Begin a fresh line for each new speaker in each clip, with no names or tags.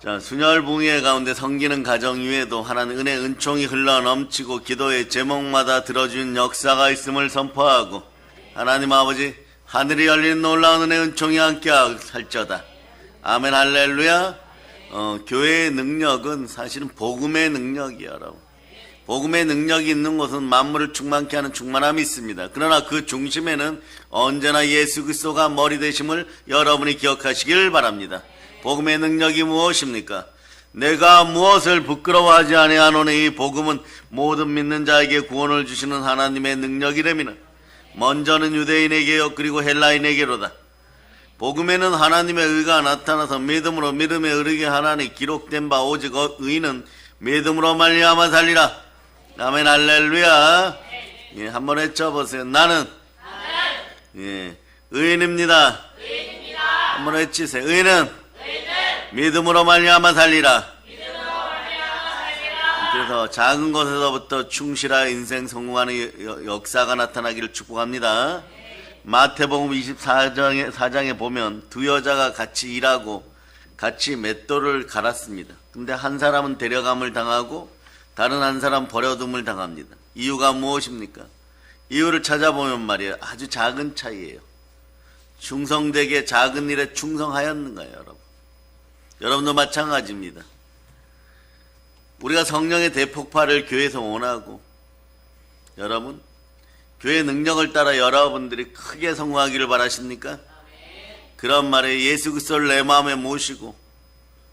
자, 순혈붕의 가운데 섬기는 가정 위에도 하나님 은혜 은총이 흘러 넘치고 기도의 제목마다 들어준 역사가 있음을 선포하고, 하나님 아버지 하늘이 열린 놀라운 은혜 은총이 함께 할지어다. 아멘 할렐루야. 교회의 능력은 사실은 복음의 능력이야, 여러분. 복음의 능력이 있는 곳은 만물을 충만케 하는 충만함이 있습니다. 그러나 그 중심에는 언제나 예수 그리스도가 머리 되심을 여러분이 기억하시길 바랍니다. 복음의 능력이 무엇입니까? 내가 무엇을 부끄러워하지 아니하노니 이 복음은 모든 믿는 자에게 구원을 주시는 하나님의 능력이랍니다. 먼저는 유대인에게요 그리고 헬라인에게로다. 복음에는 하나님의 의가 나타나서 믿음으로 믿음에 이르게 하나니 기록된 바 오직 의는 믿음으로 말미암아 살리라. 아멘 할렐루야. 예, 한번 외쳐보세요. 나는 의인입니다. 한번 외치세요. 의인은 믿음으로 말미암아 살리라. 그래서 작은 것에서부터 충실하여 인생 성공하는 역사가 나타나기를 축복합니다. 마태복음 24장에 보면 두 여자가 같이 일하고 같이 맷돌을 갈았습니다. 근데 한 사람은 데려감을 당하고 다른 한 사람은 버려둠을 당합니다. 이유가 무엇입니까? 이유를 찾아보면 말이에요, 아주 작은 차이예요. 충성되게 작은 일에 충성하였는가요, 여러분? 여러분도 마찬가지입니다. 우리가 성령의 대폭발을 교회에서 원하고, 여러분 교회 능력을 따라 여러분들이 크게 성공하기를 바라십니까? 그런 말에 예수 그리스도를 내 마음에 모시고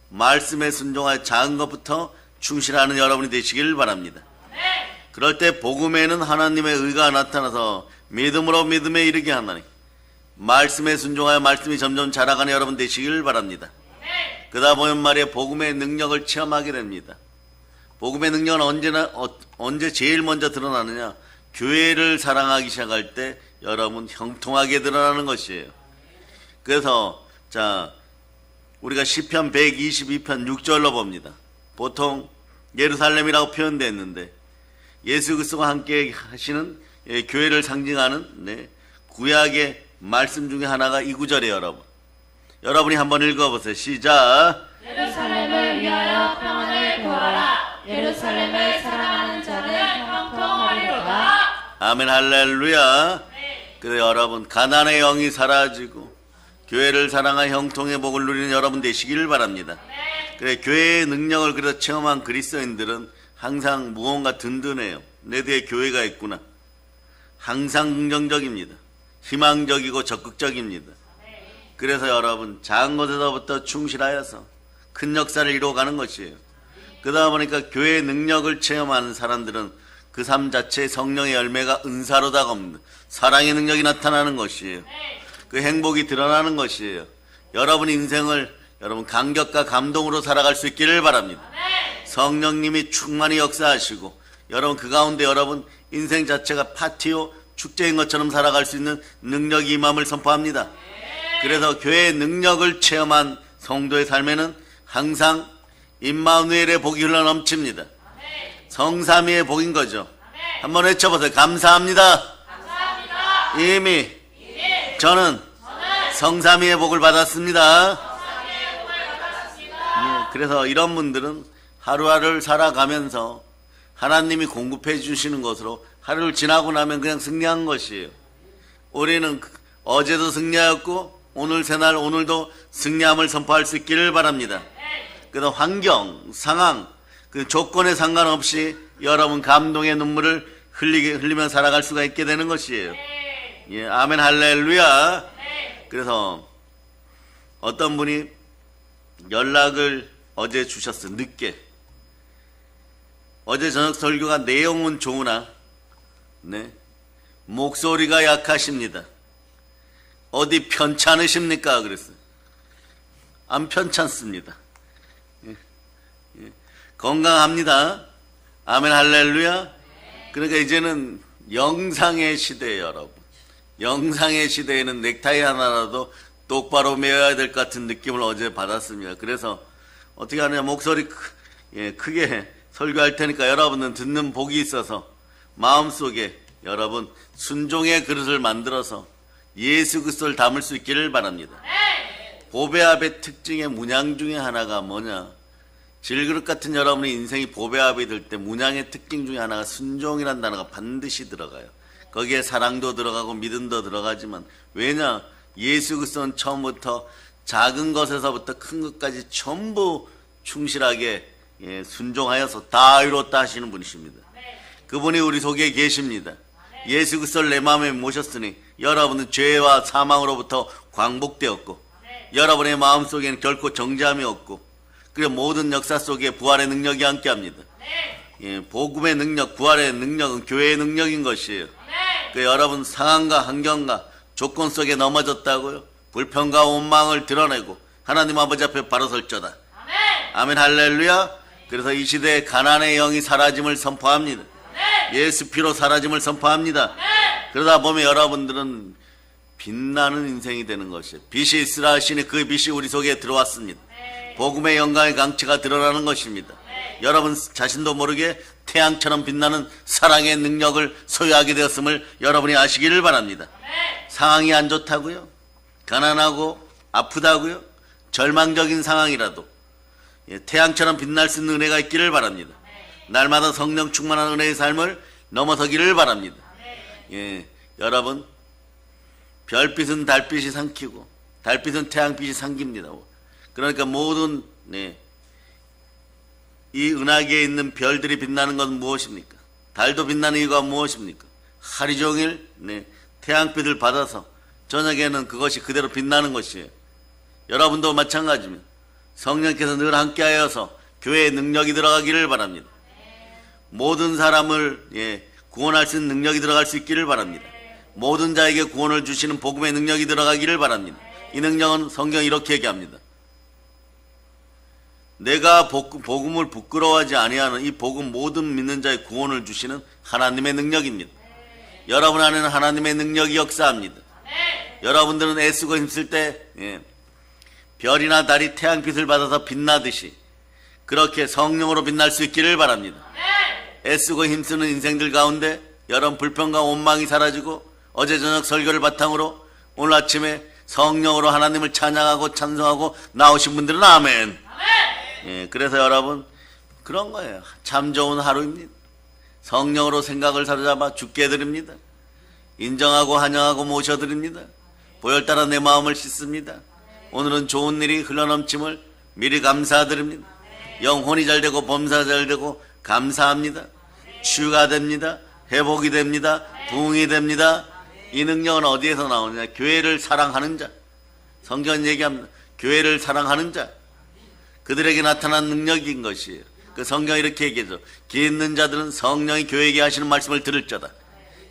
말씀에 순종하여 작은 것부터 충실하는 여러분이 되시길 바랍니다. 그럴 때 복음에는 하나님의 의가 나타나서 믿음으로 믿음에 이르게 하나니 말씀에 순종하여 말씀이 점점 자라가는 여러분 되시길 바랍니다. 그러다 보면 말이에요, 복음의 능력을 체험하게 됩니다. 복음의 능력은 언제 제일 먼저 드러나느냐? 교회를 사랑하기 시작할 때 여러분 형통하게 드러나는 것이에요. 그래서 우리가 시편 122편 6절로 봅니다. 보통 예루살렘이라고 표현되어 예수 그리스도가 함께 하시는 교회를 상징하는 구약의 말씀 중에 하나가 이 구절이에요, 여러분. 여러분이 한번 읽어보세요. 시작.
예루살렘을 위하여 평안을 구하라. 예루살렘을 사랑하는 자는 형통하리로다.
아멘 할렐루야. 그래 여러분, 가난의 영이 사라지고 교회를 사랑하여 형통의 복을 누리는 여러분 되시기를 바랍니다. 그래 교회의 능력을 그래서 체험한 그리스도인들은 항상 무언가 든든해요. 내 뒤에 교회가 있구나. 항상 긍정적입니다. 희망적이고 적극적입니다. 그래서 여러분 작은 것에서부터 충실하여서 큰 역사를 이루어가는 것이에요. 그러다 보니까 교회의 능력을 체험하는 사람들은 그 삶 자체의 성령의 열매가 은사로 다가옵니다. 사랑의 능력이 나타나는 것이에요. 그 행복이 드러나는 것이에요. 여러분 인생을 여러분 감격과 감동으로 살아갈 수 있기를 바랍니다. 성령님이 충만히 역사하시고 여러분 그 가운데 여러분 인생 자체가 파티요 축제인 것처럼 살아갈 수 있는 능력이 임함을 선포합니다. 그래서 교회의 능력을 체험한 성도의 삶에는 항상 임마누엘의 복이 흘러 넘칩니다. 성삼위의 복인 거죠. 한번 외쳐보세요. 감사합니다. 이미 저는 성삼위의 복을 받았습니다. 그래서 이런 분들은 하루하루를 살아가면서 하나님이 공급해 주시는 것으로 하루를 지나고 나면 그냥 승리한 것이에요. 우리는 어제도 승리하였고 오늘 새날 오늘도 승리함을 선포할 수 있기를 바랍니다. 그래서 환경, 상황, 그 조건에 상관없이 여러분 감동의 눈물을 흘리며 살아갈 수가 있게 되는 것이에요. 예, 아멘 할렐루야. 그래서 어떤 분이 연락을 어제 주셨어요. 늦게. 어제 저녁 설교가 내용은 좋으나 목소리가 약하십니다. 어디 편찮으십니까? 그랬어요. 안 편찮습니다. 건강합니다. 아멘 할렐루야. 그러니까 이제는 영상의 시대예요, 여러분. 영상의 시대에는 넥타이 하나라도 똑바로 매어야 될 것 같은 느낌을 어제 받았습니다. 그래서 어떻게 하느냐, 목소리 크게 설교할 테니까 여러분은 듣는 복이 있어서 마음속에 여러분 순종의 그릇을 만들어서 예수 그리스도를 담을 수 있기를 바랍니다. 보배압의 특징의 문양 중에 하나가 뭐냐? 질그릇 같은 여러분의 인생이 보배압이 될 때 문양의 특징 중에 하나가 순종이라는 단어가 반드시 들어가요. 거기에 사랑도 들어가고 믿음도 들어가지만, 왜냐? 예수 그리스도는 처음부터 작은 것에서부터 큰 것까지 전부 충실하게 순종하여서 다 이뤘다 하시는 분이십니다. 그분이 우리 속에 계십니다. 예수 그리스도를 내 마음에 모셨으니 여러분은 죄와 사망으로부터 광복되었고, 여러분의 마음속에는 결코 정죄함이 없고, 그리고 모든 역사 속에 부활의 능력이 함께합니다. 복음의 능력, 부활의 능력은 교회의 능력인 것이에요. 여러분 상황과 환경과 조건 속에 넘어졌다고요? 불평과 원망을 드러내고 하나님 아버지 앞에 바로 설자다. 아멘 할렐루야. 그래서 이 시대에 가난의 영이 사라짐을 선포합니다. 예수 피로 사라짐을 선포합니다. 그러다 보면 여러분들은 빛나는 인생이 되는 것이에요. 빛이 있으라 하시니 그 빛이 우리 속에 들어왔습니다. 복음의 영광의 강체가 드러나는 것입니다. 여러분 자신도 모르게 태양처럼 빛나는 사랑의 능력을 소유하게 되었음을 여러분이 아시기를 바랍니다. 상황이 안 좋다고요? 가난하고 아프다고요? 절망적인 상황이라도 태양처럼 빛날 수 있는 은혜가 있기를 바랍니다. 날마다 성령 충만한 은혜의 삶을 넘어서기를 바랍니다. 여러분 별빛은 달빛이 삼키고 달빛은 태양빛이 삼깁니다. 그러니까 모든 이 은하계에 있는 별들이 빛나는 것은 무엇입니까? 달도 빛나는 이유가 무엇입니까? 하루 종일 태양빛을 받아서 저녁에는 그것이 그대로 빛나는 것이에요. 여러분도 마찬가지입니다. 성령께서 늘 함께하여서 교회에 능력이 들어가기를 바랍니다. 모든 사람을 구원할 수 있는 능력이 들어갈 수 있기를 바랍니다. 모든 자에게 구원을 주시는 복음의 능력이 들어가기를 바랍니다. 이 능력은 성경이 이렇게 얘기합니다. 내가 복음을 부끄러워하지 아니하는 이 복음 모든 믿는 자의 구원을 주시는 하나님의 능력입니다. 여러분 안에는 하나님의 능력이 역사합니다. 여러분들은 애쓰고 힘쓸 때 별이나 달이 태양빛을 받아서 빛나듯이 그렇게 성령으로 빛날 수 있기를 바랍니다. 애쓰고 힘쓰는 인생들 가운데 여러분 불평과 원망이 사라지고 어제 저녁 설교를 바탕으로 오늘 아침에 성령으로 하나님을 찬양하고 찬송하고 나오신 분들은 아멘. 그래서 여러분 그런 거예요. 참 좋은 하루입니다. 성령으로 생각을 사로잡아 주께 드립니다. 인정하고 환영하고 모셔드립니다. 보혈 따라 내 마음을 씻습니다. 오늘은 좋은 일이 흘러넘침을 미리 감사드립니다. 영혼이 잘되고 범사 잘되고 감사합니다. 치유가 됩니다. 회복이 됩니다. 부흥이 됩니다. 이 능력은 어디에서 나오느냐? 교회를 사랑하는 자. 성경은 얘기합니다. 교회를 사랑하는 자. 그들에게 나타난 능력인 것이에요. 그 성경이 이렇게 얘기하죠. 귀 있는 자들은 성령이 교회에게 하시는 말씀을 들을 자다.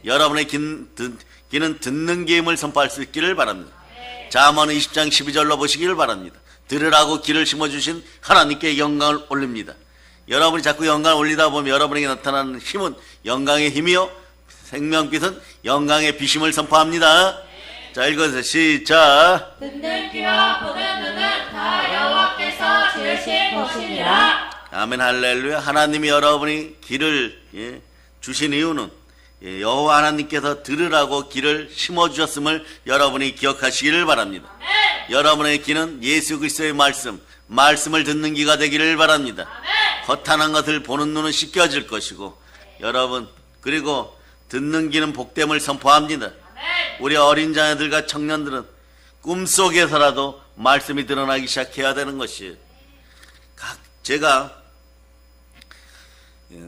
여러분의 귀는 듣는 귀임을 선포할 수 있기를 바랍니다. 잠언 20장 12절로 보시기를 바랍니다. 들으라고 귀를 심어주신 하나님께 영광을 올립니다. 여러분이 자꾸 영광을 올리다 보면 여러분에게 나타나는 힘은 영광의 힘이요 생명빛은 영광의 비심을 선포합니다. 자, 읽어주세요. 시작.
듣는 귀와 보는 눈은 다 여호와께서 지으신 것이니라.
아멘 할렐루야. 하나님이 여러분이 귀를 주신 이유는 여호와 하나님께서 들으라고 귀를 심어주셨음을 여러분이 기억하시기를 바랍니다. 여러분의 귀는 예수 그리스도의 말씀을 듣는 귀가 되기를 바랍니다. 허탄한 것을 보는 눈은 씻겨질 것이고 여러분 그리고 듣는 귀는 복됨을 선포합니다. 우리 어린 자녀들과 청년들은 꿈속에서라도 말씀이 드러나기 시작해야 되는 것이에요. 제가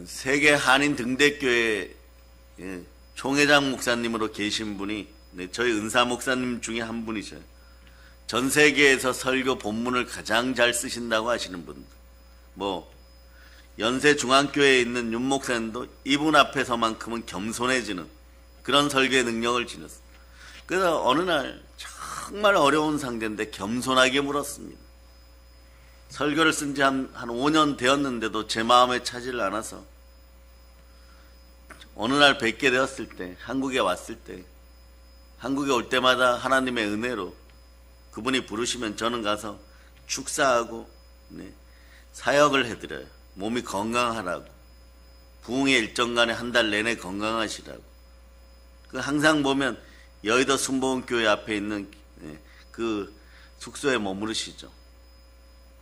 세계 한인 등대교회 총회장 목사님으로 계신 분이 저희 은사 목사님 중에 한 분이셔요. 전 세계에서 설교 본문을 가장 잘 쓰신다고 하시는 분. 연세 중앙교회에 있는 윤 목사님도 이분 앞에서만큼은 겸손해지는 그런 설교의 능력을 지녔어요. 그래서 어느 날 정말 어려운 상대인데 겸손하게 물었습니다. 설교를 쓴 지 한 5년 되었는데도 제 마음에 차지를 않아서 어느 날 뵙게 되었을 때 한국에 왔을 때 한국에 올 때마다 하나님의 은혜로 그분이 부르시면 저는 가서 축사하고 사역을 해드려요. 몸이 건강하라고 부흥의 일정간에 한 달 내내 건강하시라고. 항상 보면 여의도 순복음교회 앞에 있는 그 숙소에 머무르시죠.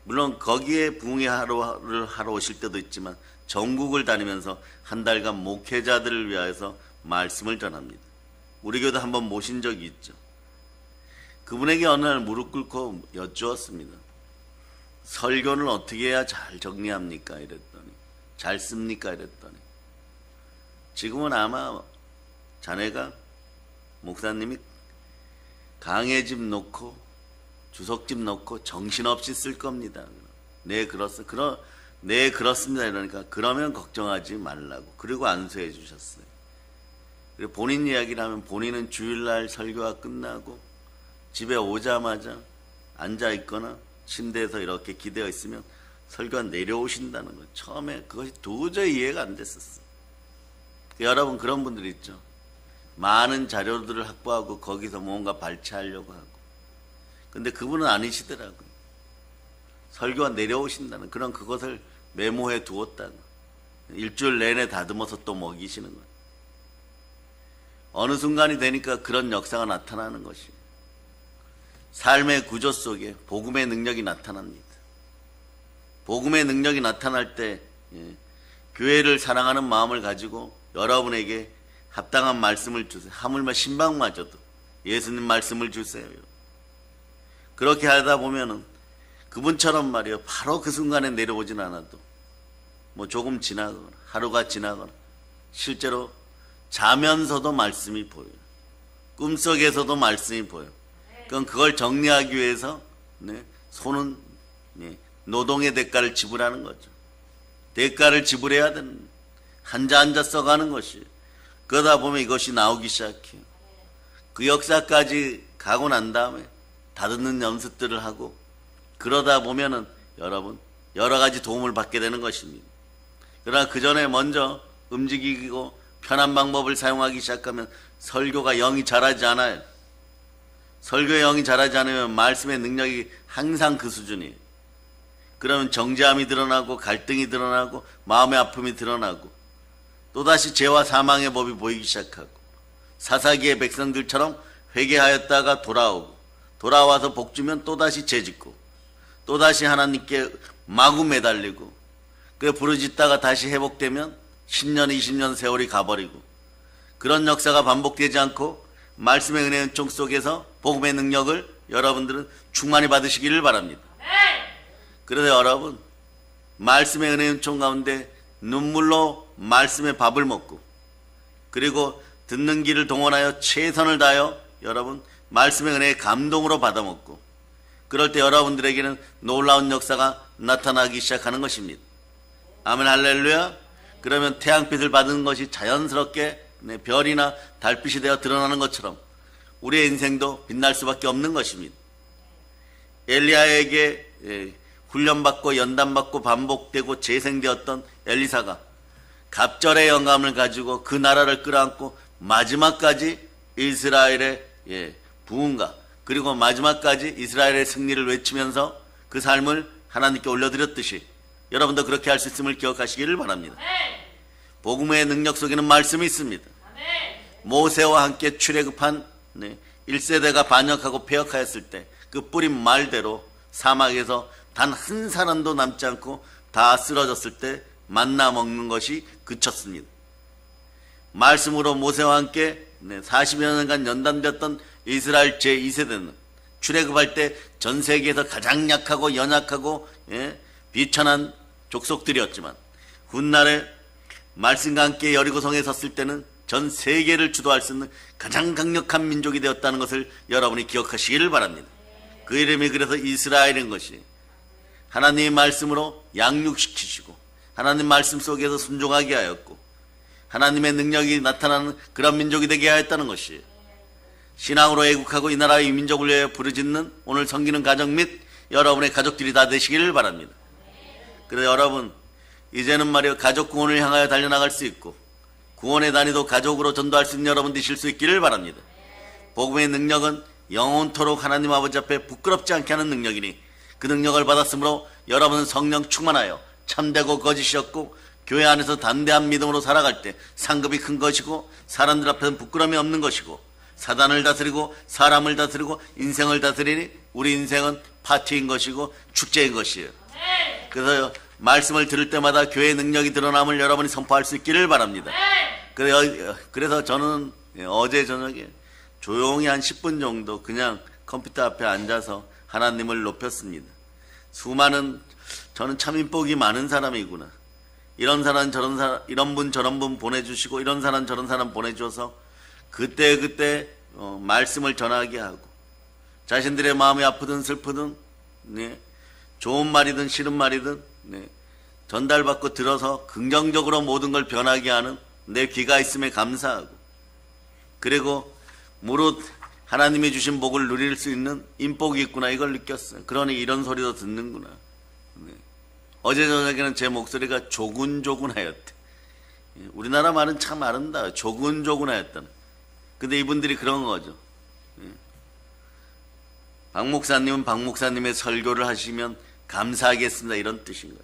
물론 거기에 부흥회를 하러 오실 때도 있지만 전국을 다니면서 한 달간 목회자들을 위하여서 말씀을 전합니다. 우리 교회도 한번 모신 적이 있죠. 그분에게 어느 날 무릎 꿇고 여쭈었습니다. 설교는 어떻게 해야 잘 정리합니까? 이랬더니, 잘 씁니까? 이랬더니, 지금은 아마 자네가 목사님이 강의집 놓고 주석집 놓고 정신없이 쓸 겁니다. 네, 그렇습니다. 이러니까 그러면 걱정하지 말라고. 그리고 안수해 주셨어요. 그리고 본인 이야기를 하면 본인은 주일날 설교가 끝나고 집에 오자마자 앉아 있거나 침대에서 이렇게 기대어 있으면 설교가 내려오신다는 거. 처음에 그것이 도저히 이해가 안 됐었어. 여러분 그런 분들 있죠. 많은 자료들을 확보하고 거기서 뭔가 발췌하려고 하고. 근데 그분은 아니시더라고요. 설교가 내려오신다는 그런 그것을 메모해 두었다는, 일주일 내내 다듬어서 또 먹이시는 거예요. 어느 순간이 되니까 그런 역사가 나타나는 것이, 삶의 구조 속에 복음의 능력이 나타납니다. 복음의 능력이 나타날 때 교회를 사랑하는 마음을 가지고 여러분에게 합당한 말씀을 주세요. 하물며 신방마저도 예수님 말씀을 주세요. 그렇게 하다 보면은 그분처럼 말이요, 바로 그 순간에 내려오진 않아도 뭐 조금 지나거나 하루가 지나거나 실제로 자면서도 말씀이 보여요. 꿈속에서도 말씀이 보여요. 그럼 그걸 정리하기 위해서 손은 노동의 대가를 지불하는 거죠. 대가를 지불해야 되는, 한자 한자 써가는 것이, 그러다 보면 이것이 나오기 시작해요. 그 역사까지 가고 난 다음에 다듬는 연습들을 하고 그러다 보면은 여러분 여러 가지 도움을 받게 되는 것입니다. 그러나 그 전에 먼저 움직이고 편한 방법을 사용하기 시작하면 설교가 영이 자라지 않아요. 설교의 영이 자라지 않으면 말씀의 능력이 항상 그 수준이에요. 그러면 정죄함이 드러나고 갈등이 드러나고 마음의 아픔이 드러나고 또다시 죄와 사망의 법이 보이기 시작하고 사사기의 백성들처럼 회개하였다가 돌아와서 복주면 또다시 죄짓고 또다시 하나님께 마구 매달리고 그 부르짖다가 다시 회복되면 10년 20년 세월이 가버리고 그런 역사가 반복되지 않고 말씀의 은혜의 은총 속에서 복음의 능력을 여러분들은 충만히 받으시기를 바랍니다. 그래서 여러분 말씀의 은혜의 은총 가운데 눈물로 말씀의 밥을 먹고 그리고 듣는 길을 동원하여 최선을 다하여 여러분 말씀의 은혜의 감동으로 받아먹고 그럴 때 여러분들에게는 놀라운 역사가 나타나기 시작하는 것입니다. 아멘 할렐루야. 그러면 태양빛을 받은 것이 자연스럽게 별이나 달빛이 되어 드러나는 것처럼 우리의 인생도 빛날 수밖에 없는 것입니다. 엘리야에게 훈련받고 연단받고 반복되고 재생되었던 엘리사가 갑절의 영감을 가지고 그 나라를 끌어안고 마지막까지 이스라엘의 부흥과 그리고 마지막까지 이스라엘의 승리를 외치면서 그 삶을 하나님께 올려드렸듯이 여러분도 그렇게 할 수 있음을 기억하시기를 바랍니다. 복음의 능력 속에는 말씀이 있습니다. 모세와 함께 출애굽한 1세대가 반역하고 폐역하였을 때 그 뿌린 말대로 사막에서 단 한 사람도 남지 않고 다 쓰러졌을 때 만나 먹는 것이 그쳤습니다. 말씀으로 모세와 함께 40여 년간 연단되었던 이스라엘 제2세대는 출애굽할 때 전 세계에서 가장 약하고 연약하고 비천한 족속들이었지만 훗날에 말씀과 함께 여리고성에 섰을 때는 전 세계를 주도할 수 있는 가장 강력한 민족이 되었다는 것을 여러분이 기억하시기를 바랍니다. 그 이름이 그래서 이스라엘인 것이 하나님의 말씀으로 양육시키시고 하나님 말씀 속에서 순종하게 하였고 하나님의 능력이 나타나는 그런 민족이 되게 하였다는 것이 신앙으로 애국하고 이 나라의 민족을 위하여 부르짖는 오늘 섬기는 가정 및 여러분의 가족들이 다 되시기를 바랍니다. 그래서 여러분 이제는 말이요 가족 구원을 향하여 달려나갈 수 있고 구원의 단위도 가족으로 전도할 수 있는 여러분 되실 수 있기를 바랍니다. 복음의 능력은 영원토록 하나님 아버지 앞에 부끄럽지 않게 하는 능력이니 그 능력을 받았으므로 여러분은 성령 충만하여 참되고 거짓이었고 교회 안에서 담대한 믿음으로 살아갈 때 상급이 큰 것이고 사람들 앞에서는 부끄러움이 없는 것이고 사단을 다스리고 사람을 다스리고 인생을 다스리니 우리 인생은 파티인 것이고 축제인 것이에요. 그래서 말씀을 들을 때마다 교회의 능력이 드러남을 여러분이 선포할 수 있기를 바랍니다. 그래서 저는 어제 저녁에 조용히 한 10분 정도 그냥 컴퓨터 앞에 앉아서 하나님을 높였습니다. 저는 참 인복이 많은 사람이구나. 이런 사람 저런 사람, 이런 분 저런 분 보내주시고 이런 사람 저런 사람 보내줘서 그때 말씀을 전하게 하고 자신들의 마음이 아프든 슬프든 좋은 말이든 싫은 말이든 전달받고 들어서 긍정적으로 모든 걸 변하게 하는 내 귀가 있음에 감사하고 그리고 무릇 하나님이 주신 복을 누릴 수 있는 인복이 있구나 이걸 느꼈어요. 그러니 이런 소리도 듣는구나. 어제 저녁에는 제 목소리가 조근조근하였대. 우리나라 말은 참 아름다워요. 조근조근하였다는. 근데 이분들이 그런 거죠. 박 목사님은 박 목사님의 설교를 하시면 감사하겠습니다 이런 뜻인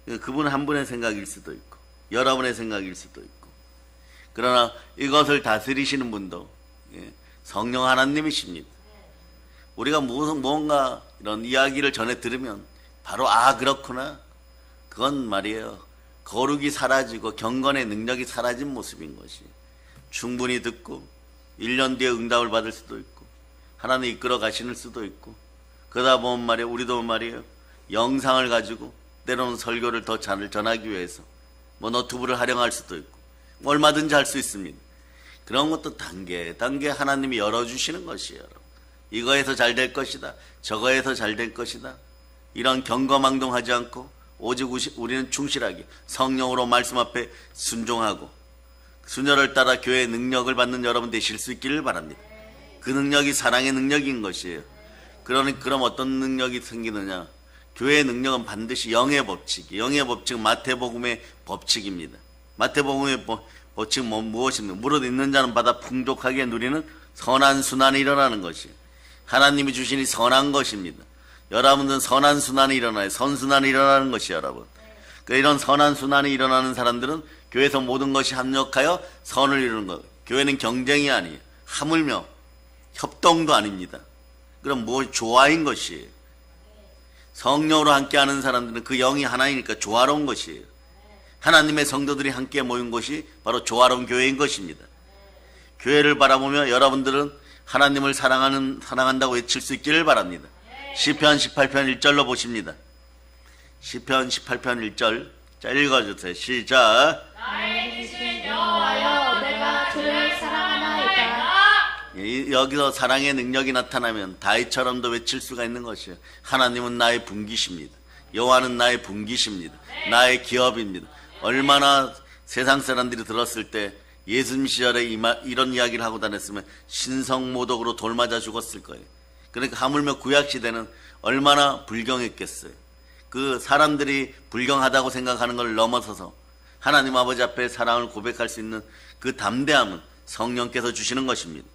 거예요. 그분 한 분의 생각일 수도 있고 여러분의 생각일 수도 있고 그러나 이것을 다스리시는 분도 성령 하나님이십니다. 우리가 무언가 이런 이야기를 전해 들으면 바로 그렇구나. 그건 말이에요. 거룩이 사라지고 경건의 능력이 사라진 모습인 것이. 충분히 듣고 1년 뒤에 응답을 받을 수도 있고 하나님 이끌어 가시는 수도 있고 그러다 보면 말이에요. 우리도 말이에요. 영상을 가지고 때로는 설교를 더 잘 전하기 위해서 너튜브를 활용할 수도 있고 얼마든지 할 수 있습니다. 그런 것도 단계 하나님이 열어주시는 것이에요. 이거에서 잘 될 것이다. 저거에서 잘 될 것이다. 이런 경거망동하지 않고 오직 우리는 충실하게 성령으로 말씀 앞에 순종하고 순혈을 따라 교회의 능력을 받는 여러분 되실 수 있기를 바랍니다. 그 능력이 사랑의 능력인 것이에요. 그럼 어떤 능력이 생기느냐? 교회의 능력은 반드시 영의 법칙은 마태복음의 법칙입니다. 마태복음의 법칙은 무엇입니까? 무릇 있는 자는 받아 풍족하게 누리는 선한 순환이 일어나는 것이에요. 하나님이 주시니 선한 것입니다. 여러분들은 선한 순환이 일어나요. 선순환이 일어나는 것이에요, 여러분. 이런 선한 순환이 일어나는 사람들은 교회에서 모든 것이 합력하여 선을 이루는 것. 교회는 경쟁이 아니에요. 하물며 협동도 아닙니다. 그럼 조화인 것이에요. 성령으로 함께하는 사람들은 그 영이 하나이니까 조화로운 것이에요. 하나님의 성도들이 함께 모인 것이 바로 조화로운 교회인 것입니다. 교회를 바라보며 여러분들은 하나님을 사랑한다고 외칠 수 있기를 바랍니다. 시편 18편 1절로 보십니다. 시편 18편 1절 자 읽어주세요. 시작.
나의 기신 여호와여 내가 주를 사랑하나이다.
여기서 사랑의 능력이 나타나면 다윗처럼도 외칠 수가 있는 것이에요. 하나님은 나의 분기십니다. 여호와는 나의 분기십니다. 나의 기업입니다. 얼마나 세상 사람들이 들었을 때 예수님 시절에 이런 이야기를 하고 다녔으면 신성모독으로 돌맞아 죽었을 거예요. 그러니까 하물며 구약시대는 얼마나 불경했겠어요. 그 사람들이 불경하다고 생각하는 걸 넘어서서 하나님 아버지 앞에 사랑을 고백할 수 있는 그 담대함은 성령께서 주시는 것입니다.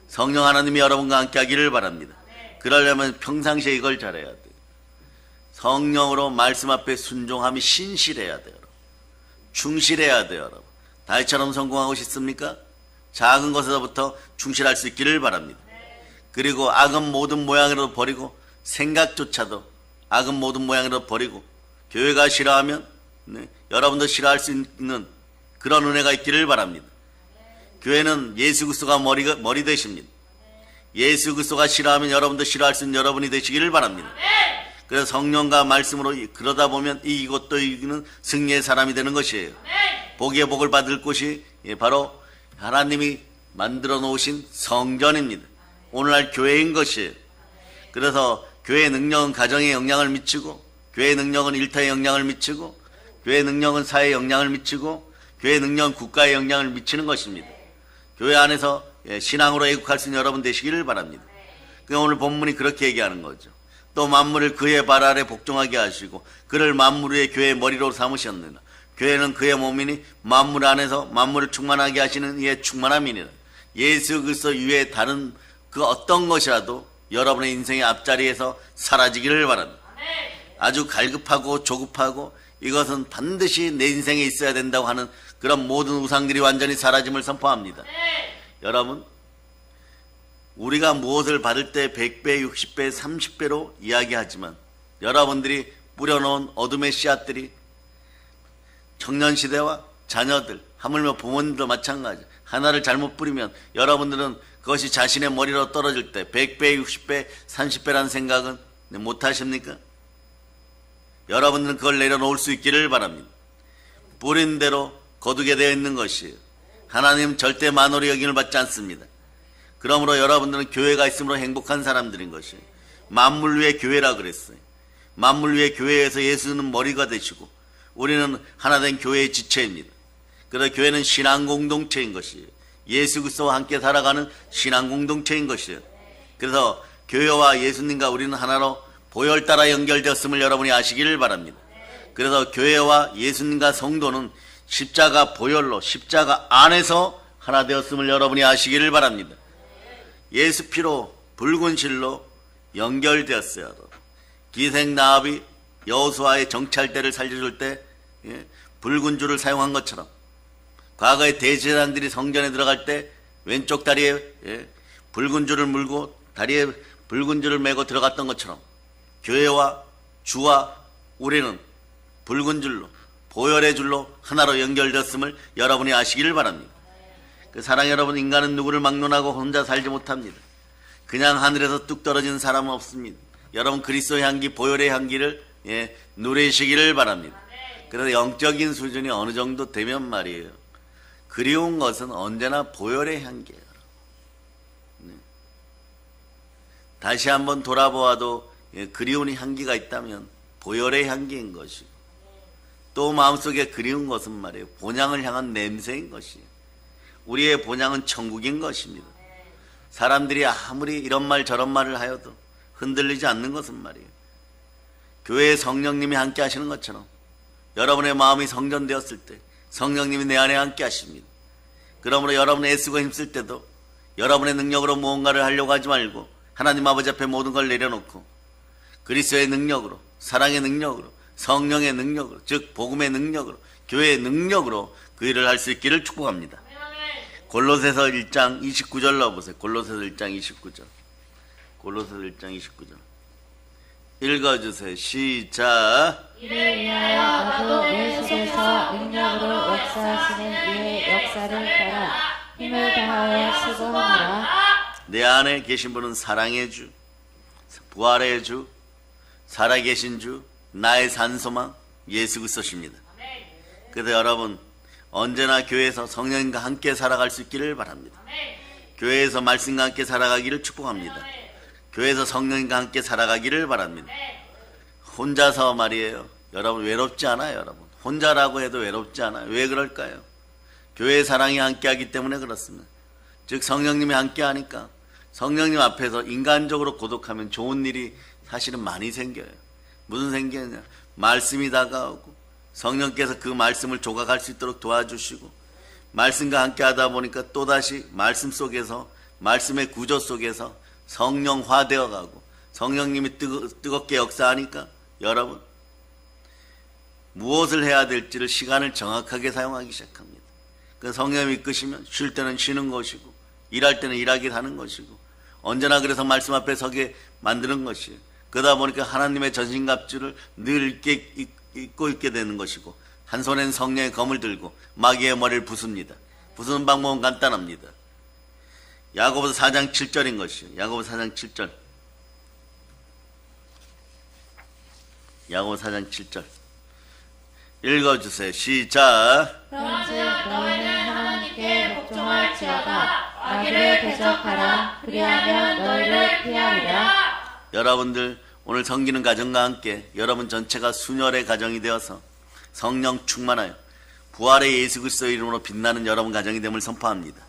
성령 하나님이 여러분과 함께 하기를 바랍니다. 그러려면 평상시에 이걸 잘해야 돼요. 성령으로 말씀 앞에 순종함이 신실해야 돼요. 충실해야 돼요. 여러분. 다윗처럼 성공하고 싶습니까? 작은 것에서부터 충실할 수 있기를 바랍니다. 그리고 악은 모든 모양으로 버리고 생각조차도 악은 모든 모양으로 버리고 교회가 싫어하면 여러분도 싫어할 수 있는 그런 은혜가 있기를 바랍니다. 교회는 예수 그리스도가 머리 되십니다. 예수 그리스도가 싫어하면 여러분도 싫어할 수 있는 여러분이 되시기를 바랍니다. 그래서 성령과 말씀으로 그러다 보면 이기고 또 이기는 승리의 사람이 되는 것이에요. 복의 복을 받을 곳이 바로 하나님이 만들어 놓으신 성전입니다. 오늘날 교회인 것이에요. 그래서 교회의 능력은 가정에 영향을 미치고 교회의 능력은 일터에 영향을 미치고 교회의 능력은 사회에 영향을 미치고 교회의 능력은 국가에 영향을 미치는 것입니다. 교회 안에서 신앙으로 애국할 수 있는 여러분 되시기를 바랍니다. 오늘 본문이 그렇게 얘기하는 거죠. 또 만물을 그의 발 아래 복종하게 하시고 그를 만물 위에 교회의 머리로 삼으셨느니라. 교회는 그의 몸이니 만물 안에서 만물을 충만하게 하시는 이의 충만함이니라. 예수 그리스도 이외에 다른 그 어떤 것이라도 여러분의 인생의 앞자리에서 사라지기를 바랍니다. 아주 갈급하고 조급하고 이것은 반드시 내 인생에 있어야 된다고 하는 그런 모든 우상들이 완전히 사라짐을 선포합니다. 여러분, 우리가 무엇을 받을 때 100배, 60배, 30배로 이야기하지만 여러분들이 뿌려놓은 어둠의 씨앗들이 청년시대와 자녀들, 하물며 부모님도 마찬가지, 하나를 잘못 뿌리면 여러분들은 그것이 자신의 머리로 떨어질 때 100배, 60배, 30배라는 생각은 못하십니까? 여러분들은 그걸 내려놓을 수 있기를 바랍니다. 뿌린 대로 거두게 되어 있는 것이에요. 하나님 절대 만홀히 여김을 받지 않습니다. 그러므로 여러분들은 교회가 있으므로 행복한 사람들인 것이에요. 만물 위의 교회라 그랬어요. 만물 위의 교회에서 예수는 머리가 되시고 우리는 하나된 교회의 지체입니다. 그래서 교회는 신앙 공동체인 것이에요. 예수 그리스도와 함께 살아가는 신앙 공동체인 것이에요. 그래서 교회와 예수님과 우리는 하나로 보혈 따라 연결되었음을 여러분이 아시기를 바랍니다. 그래서 교회와 예수님과 성도는 십자가 보혈로 십자가 안에서 하나 되었음을 여러분이 아시기를 바랍니다. 예수 피로 붉은 실로 연결되었어요. 기생 나합이 여호수아의 정찰대를 살려줄 때 붉은 줄을 사용한 것처럼 과거의 대제사장들이 성전에 들어갈 때 왼쪽 다리에 붉은 줄을 물고 다리에 붉은 줄을 메고 들어갔던 것처럼 교회와 주와 우리는 붉은 줄로 보혈의 줄로 하나로 연결되었음을 여러분이 아시기를 바랍니다. 그 사랑 여러분, 인간은 누구를 막론하고 혼자 살지 못합니다. 그냥 하늘에서 뚝 떨어지는 사람은 없습니다. 여러분 그리스도의 향기, 보혈의 향기를 누리시기를 바랍니다. 그래서 영적인 수준이 어느 정도 되면 말이에요, 그리운 것은 언제나 보혈의 향기예요. 다시 한번 돌아보아도 그리운 향기가 있다면 보혈의 향기인 것이고, 또 마음속에 그리운 것은 말이에요, 본향을 향한 냄새인 것이에요. 우리의 본향은 천국인 것입니다. 사람들이 아무리 이런 말 저런 말을 하여도 흔들리지 않는 것은 말이에요, 교회에 성령님이 함께 하시는 것처럼 여러분의 마음이 성전되었을 때 성령님이 내 안에 함께 하십니다. 그러므로 여러분의 애쓰고 힘쓸 때도 여러분의 능력으로 무언가를 하려고 하지 말고 하나님 아버지 앞에 모든 걸 내려놓고 그리스도의 능력으로, 사랑의 능력으로, 성령의 능력으로, 즉 복음의 능력으로, 교회의 능력으로 그 일을 할 수 있기를 축복합니다. 골로새서 1장 29절 넣어보세요. 골로새서 1장 29절. 골로새서 1장 29절 읽어주세요. 시작.
이를 위하여 나도 내 속에서 능력으로 역사하시는 이의 역사를 따라 힘을 다하여 수고하노라.
내 안에 계신 분은 사랑의 주, 부활의 주, 살아계신 주, 나의 산소망 예수 그리스도십니다. 그래서 여러분 언제나 교회에서 성령님과 함께 살아갈 수 있기를 바랍니다. 교회에서 말씀과 함께 살아가기를 축복합니다. 교회에서 성령님과 함께 살아가기를 바랍니다. 혼자서 말이에요, 여러분 외롭지 않아요. 여러분 혼자라고 해도 외롭지 않아요. 왜 그럴까요? 교회의 사랑이 함께하기 때문에 그렇습니다. 즉 성령님이 함께하니까 성령님 앞에서 인간적으로 고독하면 좋은 일이 사실은 많이 생겨요. 무슨 생기느냐, 말씀이 다가오고 성령께서 그 말씀을 조각할 수 있도록 도와주시고, 말씀과 함께 하다 보니까 또다시 말씀 속에서, 말씀의 구조 속에서 성령화되어 가고 성령님이 뜨겁게 역사하니까 여러분 무엇을 해야 될지를 시간을 정확하게 사용하기 시작합니다. 그 성령이 이끄시면 쉴 때는 쉬는 것이고 일할 때는 일하게 하는 것이고 언제나 그래서 말씀 앞에 서게 만드는 것이에요. 그러다 보니까 하나님의 전신갑주를 늘 입고 있게 되는 것이고 한 손엔 성령의 검을 들고 마귀의 머리를 부숩니다. 부수는 방법은 간단합니다. 야고보서 4장 7절인 것이에요. 야고보서 4장 7절. 야고보서 4장 7절 읽어주세요. 시작.
그런즉 너희는 하나님께 복종할지어다. 마귀를 대적하라. 그리하면 너희를 피하리라.
여러분들 오늘 섬기는 가정과 함께 여러분 전체가 순혈의 가정이 되어서 성령 충만하여 부활의 예수 그리스도의 이름으로 빛나는 여러분 가정이 됨을 선포합니다.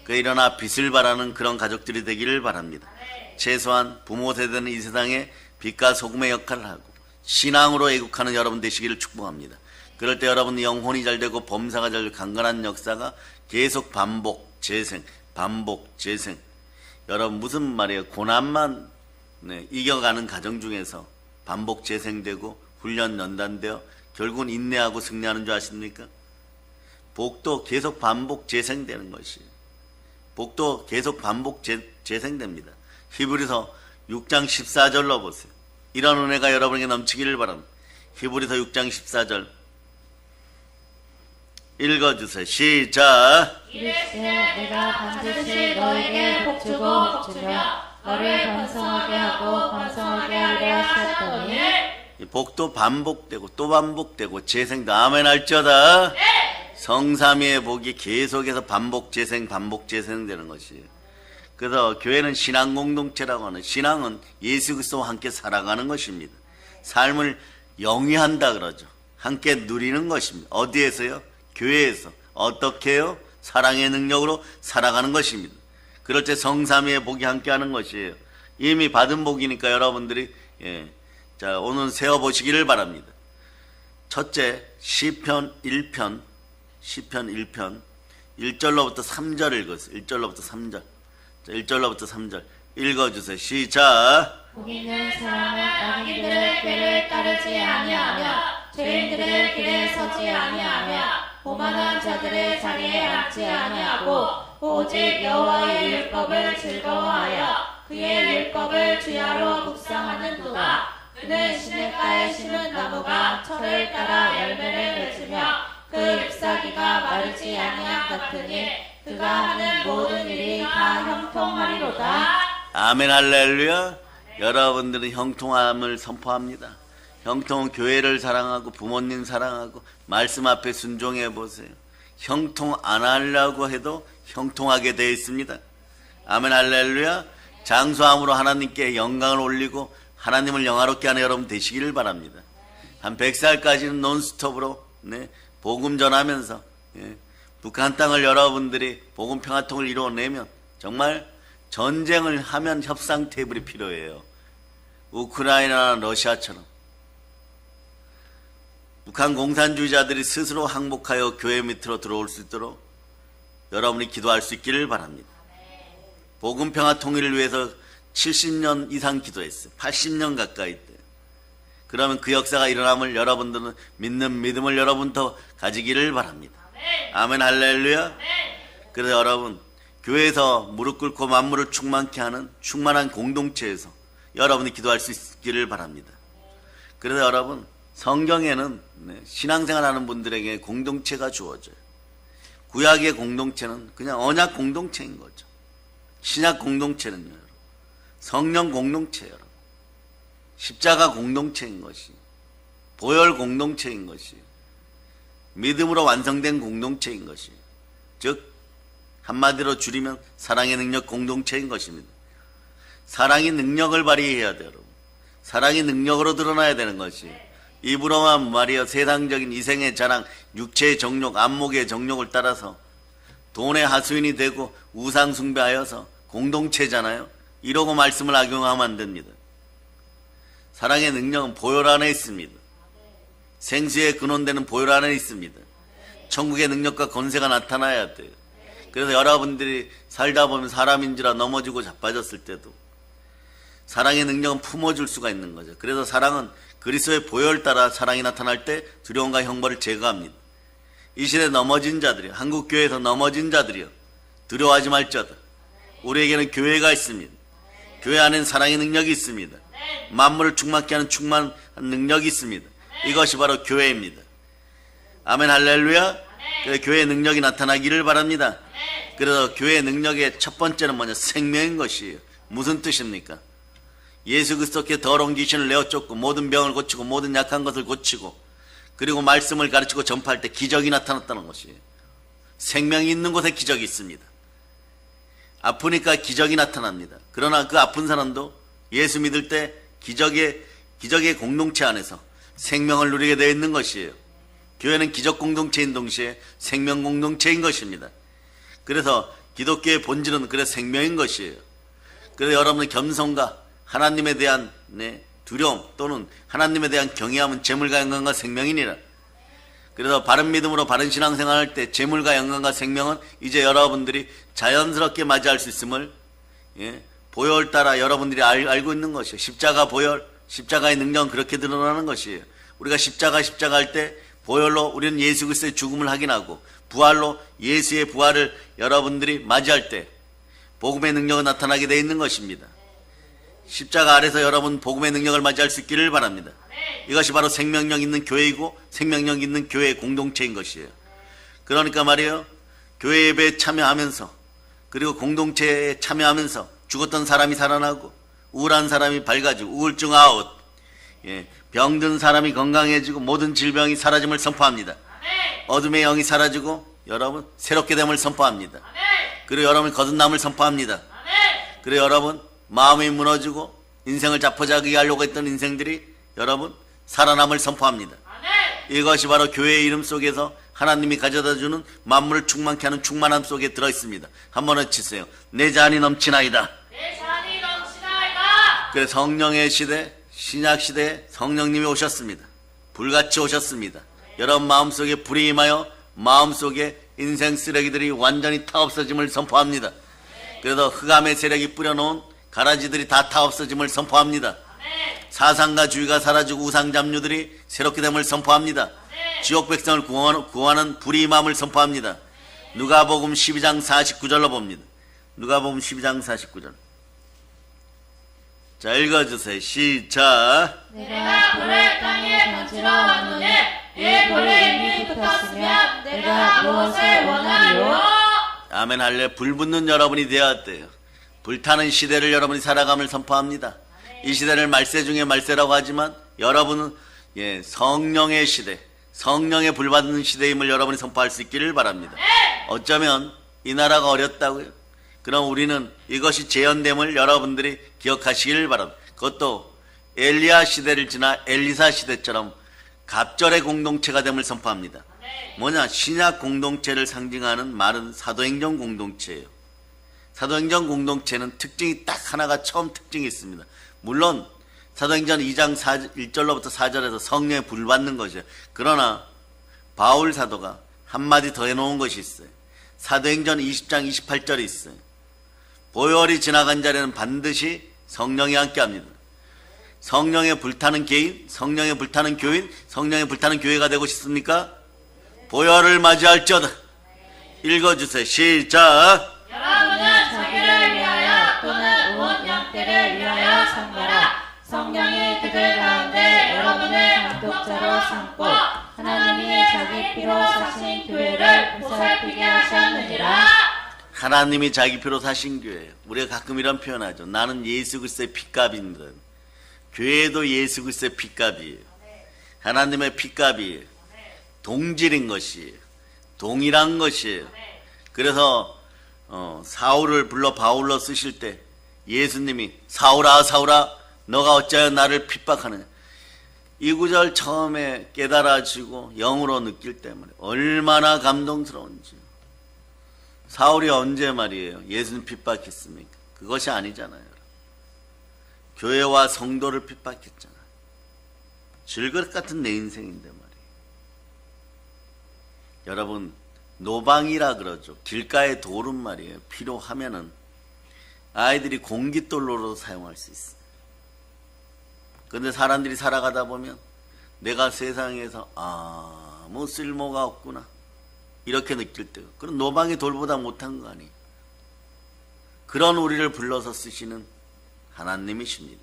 그 일어나 빛을 발하는 그런 가족들이 되기를 바랍니다. 최소한 부모 세대는 이 세상에 빛과 소금의 역할을 하고 신앙으로 애국하는 여러분 되시기를 축복합니다. 그럴 때 여러분 영혼이 잘 되고 범사가 잘 되고 강건한 역사가 계속 반복 재생, 반복 재생. 여러분 무슨 말이에요? 고난만 이겨가는 가정 중에서 반복 재생되고 훈련 연단되어 결국은 인내하고 승리하는 줄 아십니까? 복도 계속 반복 재생되는 것이에요. 복도 계속 반복 재생됩니다. 히브리서 6장 14절로 보세요. 이런 은혜가 여러분에게 넘치기를 바랍니다. 히브리서 6장 14절 읽어주세요. 시작.
이르시되 내가 반드시 너에게 복주고 복주며 너를 번성하게 하고 번성하게 하리라 하셨더니
이 복도 반복되고 또 반복되고 재생도 아멘 할지어다. 성삼위의 복이 계속해서 반복 재생되는 것이에요. 그래서 교회는 신앙 공동체라고 하는, 신앙은 예수 그리스도와 함께 살아가는 것입니다. 삶을 영위한다 그러죠. 함께 누리는 것입니다. 어디에서요? 교회에서. 어떻게 해요? 사랑의 능력으로 살아가는 것입니다. 그럴 때 성삼위의 복이 함께하는 것이에요. 이미 받은 복이니까 여러분들이 자, 오늘 세어보시기를 바랍니다. 첫째, 시편 1편 1절로부터 3절 읽었어요. 1절로부터 3절. 자, 1절로부터 3절 읽어주세요. 시작.
복 있는 사람은 악인들의 꾀를 따르지 아니하며 죄인들의 길에 서지 아니하며 오만한 자들의 자리에 앉지 아니하고 오직 여호와의 율법을 즐거워하여 그의 율법을 주야로 묵상하는도다. 그는 시냇가에 심은 나무가 철을 따라 열매를 맺으며 그 잎사귀가 마르지 아니함 같으니 그가 하는 모든 일이 다 형통하리로다.
아멘 할렐루야. 여러분들은 형통함을 선포합니다. 형통은 교회를 사랑하고 부모님 사랑하고 말씀 앞에 순종해 보세요. 형통 안 하려고 해도 형통하게 되어 있습니다. 아멘 할렐루야. 장수함으로 하나님께 영광을 올리고 하나님을 영화롭게 하는 여러분 되시기를 바랍니다. 한 100살까지는 논스톱으로 복음 전하면서 북한 땅을 여러분들이 복음 평화통을 이루어내면 정말 전쟁을 하면 협상 테이블이 필요해요. 우크라이나나 러시아처럼 북한 공산주의자들이 스스로 항복하여 교회 밑으로 들어올 수 있도록 여러분이 기도할 수 있기를 바랍니다. 복음 평화 통일을 위해서 70년 이상 기도했어요. 80년 가까이 때. 그러면 그 역사가 일어남을 여러분들은 믿는 믿음을 여러분 더 가지기를 바랍니다. 아멘 할렐루야. 그래서 여러분 교회에서 무릎 꿇고 만물을 충만케 하는 충만한 공동체에서 여러분이 기도할 수 있기를 바랍니다. 그래서 여러분 성경에는 신앙생활하는 분들에게 공동체가 주어져요. 구약의 공동체는 그냥 언약 공동체인 거죠. 신약 공동체는요, 여러분. 성령 공동체예요, 여러분. 십자가 공동체인 것이, 보혈 공동체인 것이, 믿음으로 완성된 공동체인 것이, 즉 한마디로 줄이면 사랑의 능력 공동체인 것입니다. 사랑이 능력을 발휘해야 돼요, 여러분. 사랑이 능력으로 드러나야 되는 것이, 입으로만 말이여 세상적인 이생의 자랑, 육체의 정욕, 안목의 정욕을 따라서 돈의 하수인이 되고 우상 숭배하여서 공동체잖아요. 이러고 말씀을 악용하면 안 됩니다. 사랑의 능력은 보혈 안에 있습니다. 생수의 근원되는 보혈 안에 있습니다. 천국의 능력과 권세가 나타나야 돼요. 그래서 여러분들이 살다 보면 사람인지라 넘어지고 자빠졌을 때도 사랑의 능력은 품어줄 수가 있는 거죠. 그래서 사랑은 그리스도의 보혈 따라 사랑이 나타날 때 두려움과 형벌을 제거합니다. 이 시대 넘어진 자들이요, 한국교회에서 넘어진 자들이요, 두려워하지 말지어다. 우리에게는 교회가 있습니다. 교회 안에는 사랑의 능력이 있습니다. 만물을 충만케 하는 충만한 능력이 있습니다. 이것이 바로 교회입니다. 아멘 할렐루야. 그래서 교회의 능력이 나타나기를 바랍니다. 그래서 교회의 능력의 첫 번째는 뭐냐? 생명인 것이에요. 무슨 뜻입니까? 예수 그리스도께 더러운 귀신을 내어 쫓고 모든 병을 고치고 모든 약한 것을 고치고 그리고 말씀을 가르치고 전파할 때 기적이 나타났다는 것이에요. 생명이 있는 곳에 기적이 있습니다. 아프니까 기적이 나타납니다. 그러나 그 아픈 사람도 예수 믿을 때 기적의 공동체 안에서 생명을 누리게 되어 있는 것이에요. 교회는 기적 공동체인 동시에 생명 공동체인 것입니다. 그래서 기독교의 본질은 그래서 생명인 것이에요. 그래서 여러분의 겸손과 하나님에 대한 두려움 또는 하나님에 대한 경외함은 재물과 영광과 생명이니라. 그래서 바른 믿음으로 바른 신앙생활할 때 재물과 영광과 생명은 이제 여러분들이 자연스럽게 맞이할 수 있음을 보혈 따라 여러분들이 알고 있는 것이에요. 십자가 보혈, 십자가의 능력은 그렇게 드러나는 것이에요. 우리가 십자가 할 때 보혈로 우리는 예수 그리스도의 죽음을 확인하고 부활로 예수의 부활을 여러분들이 맞이할 때 복음의 능력은 나타나게 되어 있는 것입니다. 십자가 아래서 여러분 복음의 능력을 맞이할 수 있기를 바랍니다. 이것이 바로 생명력 있는 교회이고 생명력 있는 교회 공동체인 것이에요. 그러니까 말이에요. 교회 예배에 참여하면서 그리고 공동체에 참여하면서 죽었던 사람이 살아나고 우울한 사람이 밝아지고 우울증 아웃, 병든 사람이 건강해지고 모든 질병이 사라짐을 선포합니다. 어둠의 영이 사라지고 여러분 새롭게 됨을 선포합니다. 그리고 여러분 거듭남을 선포합니다. 그리고 여러분 마음이 무너지고 인생을 자포자기하게 하려고 했던 인생들이 여러분 살아남을 선포합니다. 이것이 바로 교회의 이름 속에서 하나님이 가져다주는 만물을 충만케 하는 충만함 속에 들어있습니다. 한번 외치세요. 내 잔이 넘치나이다.
내 잔이 넘치나이다.
그래서 성령의 시대, 신약시대에 성령님이 오셨습니다. 불같이 오셨습니다. 여러분 마음속에 불이 임하여 마음속에 인생 쓰레기들이 완전히 타 없어짐을 선포합니다. 그래서 흑암의 세력이 뿌려놓은 가라지들이 다 타 없어짐을 선포합니다. 사상과 주의가 사라지고 우상잡류들이 새롭게 됨을 선포합니다. 지옥 백성을 구원하는 불이 임함을 선포합니다. 누가복음 12장 49절로 봅니다. 누가복음 12장 49절. 자, 읽어주세요. 시작.
내가 불을 땅에 던지러 왔노니 이 불이 이미 붙었으면 내가 무엇을 원하리요?
아멘 할래. 불 붙는 여러분이 되었대요. 불타는 시대를 여러분이 살아감을 선포합니다. 이 시대를 말세 중에 말세라고 하지만 여러분은 성령의 시대, 성령의 불 받는 시대임을 여러분이 선포할 수 있기를 바랍니다. 어쩌면 이 나라가 어렵다고요? 그럼 우리는 이것이 재현됨을 여러분들이 기억하시기를 바랍니다. 그것도 엘리야 시대를 지나 엘리사 시대처럼 갑절의 공동체가 됨을 선포합니다. 뭐냐? 신약 공동체를 상징하는 말은 사도행전 공동체예요. 사도행전 공동체는 특징이 딱 하나가 처음 특징이 있습니다. 물론 사도행전 2장 1절로부터 4절에서 성령의 불 받는 것이에요. 그러나 바울 사도가 한마디 더 해놓은 것이 있어요. 사도행전 20장 28절이 있어요. 보혈이 지나간 자리에는 반드시 성령이 함께합니다. 성령의 불타는 개인, 성령의 불타는 교인, 성령의 불타는 교회가 되고 싶습니까? 보혈을 맞이할지어다. 읽어주세요. 시작.
여러분은 자기를 위하여 또는 온 영대를 위하여 섬겨라. 성령이 그들 가운데 여러분을 감독자로 삼고 하나님이 자기 피로 사신 교회를 보살피게 하셨느니라.
하나님이 자기 피로 사신 교회예요. 우리가 가끔 이런 표현하죠. 나는 예수 그리스도의 핏값입니다. 교회도 예수 그리스도의 핏값이에요. 하나님의 핏값이에요. 동질인 것이에요. 동일한 것이에요. 그래서 사울을 불러 바울로 쓰실 때 예수님이 사울아 사울아 너가 어찌하여 나를 핍박하느냐. 이 구절 처음에 깨달아지고 영으로 느낄 때문에 얼마나 감동스러운지. 사울이 언제 말이에요 예수님 핍박했습니까? 그것이 아니잖아요. 교회와 성도를 핍박했잖아요. 질것 같은 내 인생인데 말이에요. 여러분 노방이라 그러죠. 길가의 돌은 말이에요. 필요하면은 아이들이 공깃돌로도 사용할 수 있어요. 근데 사람들이 살아가다 보면 내가 세상에서 아무 쓸모가 없구나 이렇게 느낄 때요. 그럼 노방의 돌보다 못한 거 아니에요. 그런 우리를 불러서 쓰시는 하나님이십니다.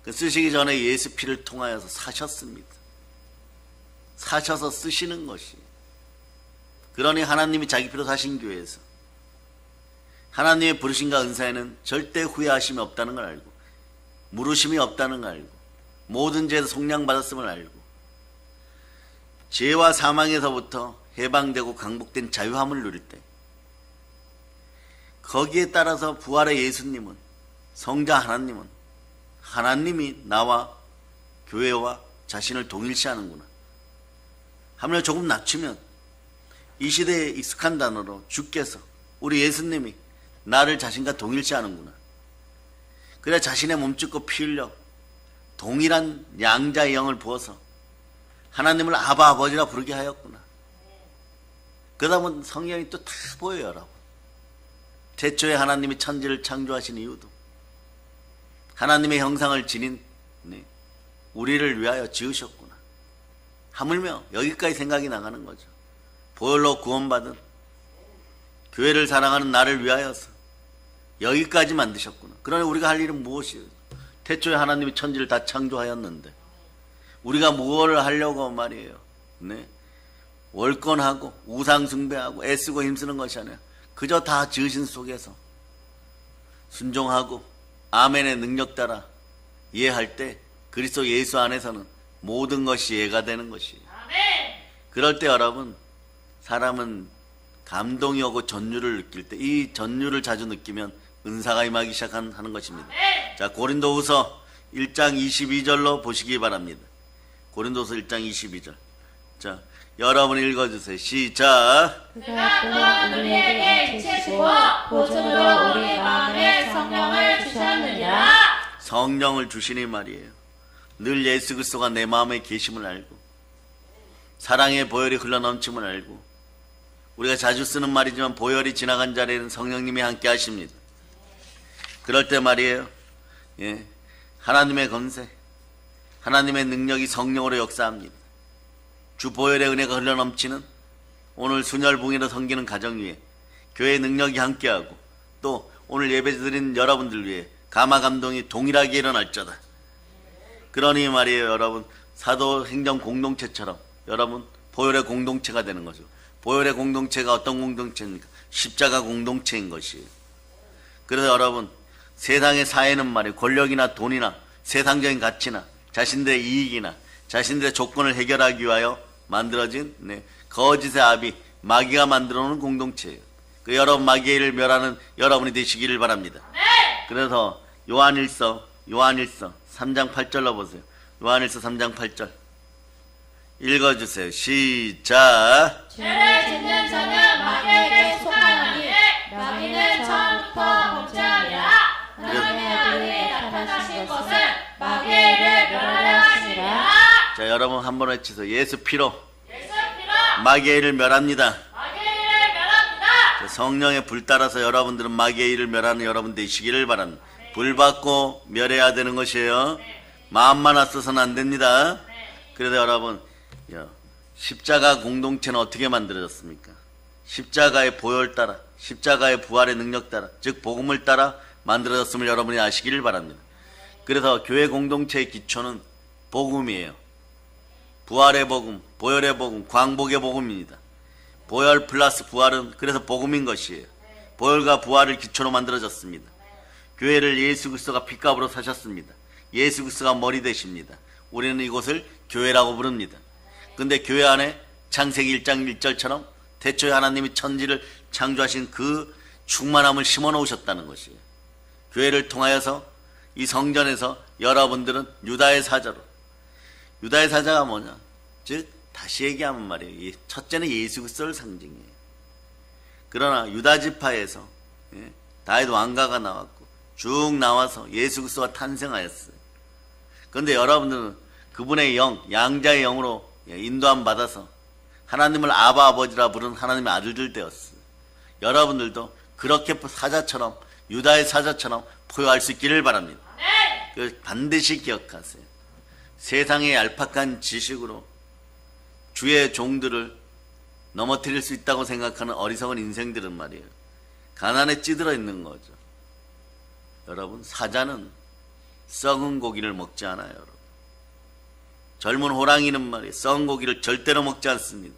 그 쓰시기 전에 예수 피를 통하여서 사셨습니다. 사셔서 쓰시는 것이. 그러니 하나님이 자기 피로 사신 교회에서 하나님의 부르심과 은사에는 절대 후회하심이 없다는 걸 알고 물으심이 없다는 걸 알고 모든 죄에서 속량받았음을 알고 죄와 사망에서부터 해방되고 강복된 자유함을 누릴 때 거기에 따라서 부활의 예수님은 성자 하나님은 하나님이 나와 교회와 자신을 동일시하는구나 하면 조금 낮추면 이 시대에 익숙한 단어로 주께서 우리 예수님이 나를 자신과 동일시하는구나. 그래 자신의 몸짓고 피 흘려 동일한 양자의 영을 부어서 하나님을 아바 아버지라 부르게 하였구나. 그러다 보면 성경이 또 다 보여요. 여러분. 태초에 하나님이 천지를 창조하신 이유도 하나님의 형상을 지닌 우리를 위하여 지으셨구나. 하물며 여기까지 생각이 나가는 거죠. 보혈로 구원받은 교회를 사랑하는 나를 위하여서 여기까지 만드셨구나. 그러니 우리가 할 일은 무엇이에요? 태초에 하나님이 천지를 다 창조하였는데 우리가 무엇을 하려고 말이에요? 네? 월권하고 우상 숭배하고 애쓰고 힘쓰는 것이 아니라 그저 다 지으신 속에서 순종하고 아멘의 능력 따라 이해할 때 그리스도 예수 안에서는 모든 것이 이해가 되는 것이에요. 그럴 때 여러분, 사람은 감동이 오고 전율을 느낄 때 이 전율을 자주 느끼면 은사가 임하기 시작하는 것입니다. 자, 고린도후서 1장 22절로 보시기 바랍니다. 고린도서 1장 22절. 자, 여러분 읽어주세요. 시작.
그가 또 우리에게 인치시고 보증으로 우리 마음에 성령을 주셨느니라.
성령을 주시니 말이에요. 늘 예수 그리스도가 내 마음에 계심을 알고 사랑의 보혈이 흘러넘침을 알고, 우리가 자주 쓰는 말이지만 보혈이 지나간 자리에는 성령님이 함께 하십니다. 그럴 때 말이에요, 예, 하나님의 권세, 하나님의 능력이 성령으로 역사합니다. 주 보혈의 은혜가 흘러넘치는 오늘 순혈붕이로 섬기는 가정 위에 교회의 능력이 함께하고, 또 오늘 예배 드린 여러분들 위해 감화감동이 동일하게 일어날자다. 그러니 말이에요, 여러분, 사도행전 공동체처럼 여러분 보혈의 공동체가 되는 거죠. 보혈의 공동체가 어떤 공동체입니까? 십자가 공동체인 것이에요. 그래서 여러분, 세상의 사회는 말이에요, 권력이나 돈이나 세상적인 가치나 자신들의 이익이나 자신들의 조건을 해결하기 위하여 만들어진 거짓의 아비 마귀가 만들어 놓은 공동체예요. 그 여러분 마귀의 일을 멸하는 여러분이 되시기를 바랍니다. 그래서 요한일서 3장 8절로 보세요. 요한일서 3장 8절 읽어주세요. 시작.
죄를 짓는 자는 마귀에게 속하나니 마귀는 처음부터 범죄하니라. 하나님의 아들이 나타나신 것은 마귀의 일을 멸하려 하시니라.
자, 여러분 한번 외치세요. 예수 피로 마귀의 일을 멸합니다. 자, 성령의 불 따라서 여러분들은 마귀의 일을 멸하는 여러분 되시기를 바랍니다. 불 받고 멸해야 되는 것이에요. 마음만 앞서서는 안 됩니다. 그래서 여러분, 십자가 공동체는 어떻게 만들어졌습니까? 십자가의 보혈 따라, 십자가의 부활의 능력 따라, 즉 복음을 따라 만들어졌음을 여러분이 아시기를 바랍니다. 그래서 교회 공동체의 기초는 복음이에요. 부활의 복음, 보혈의 복음, 광복의 복음입니다. 보혈 플러스 부활은 그래서 복음인 것이에요. 보혈과 부활을 기초로 만들어졌습니다. 교회를 예수 그리스도가 핏값으로 사셨습니다. 예수 그리스도가 머리 되십니다. 우리는 이곳을 교회라고 부릅니다. 근데 교회 안에 창세기 1장 1절처럼 태초에 하나님이 천지를 창조하신 그 충만함을 심어 놓으셨다는 것이에요. 교회를 통하여서 이 성전에서 여러분들은 유다의 사자로, 유다의 사자가 뭐냐? 즉 다시 얘기하면 말이에요, 첫째는 예수 그리스도를 상징해요. 그러나 유다 지파에서 다윗 왕가가 나왔고 쭉 나와서 예수 그리스도가 탄생하였어요. 그런데 여러분들은 그분의 영, 양자의 영으로 인도함 받아서 하나님을 아바 아버지라 부르는 하나님의 아들들 되었어요. 여러분들도 그렇게 사자처럼, 유다의 사자처럼 포효할 수 있기를 바랍니다. 반드시 기억하세요. 세상의 얄팍한 지식으로 주의 종들을 넘어뜨릴 수 있다고 생각하는 어리석은 인생들은 말이에요, 가난에 찌들어 있는 거죠. 여러분, 사자는 썩은 고기를 먹지 않아요. 여러분, 젊은 호랑이는 말이에요, 썩은 고기를 절대로 먹지 않습니다.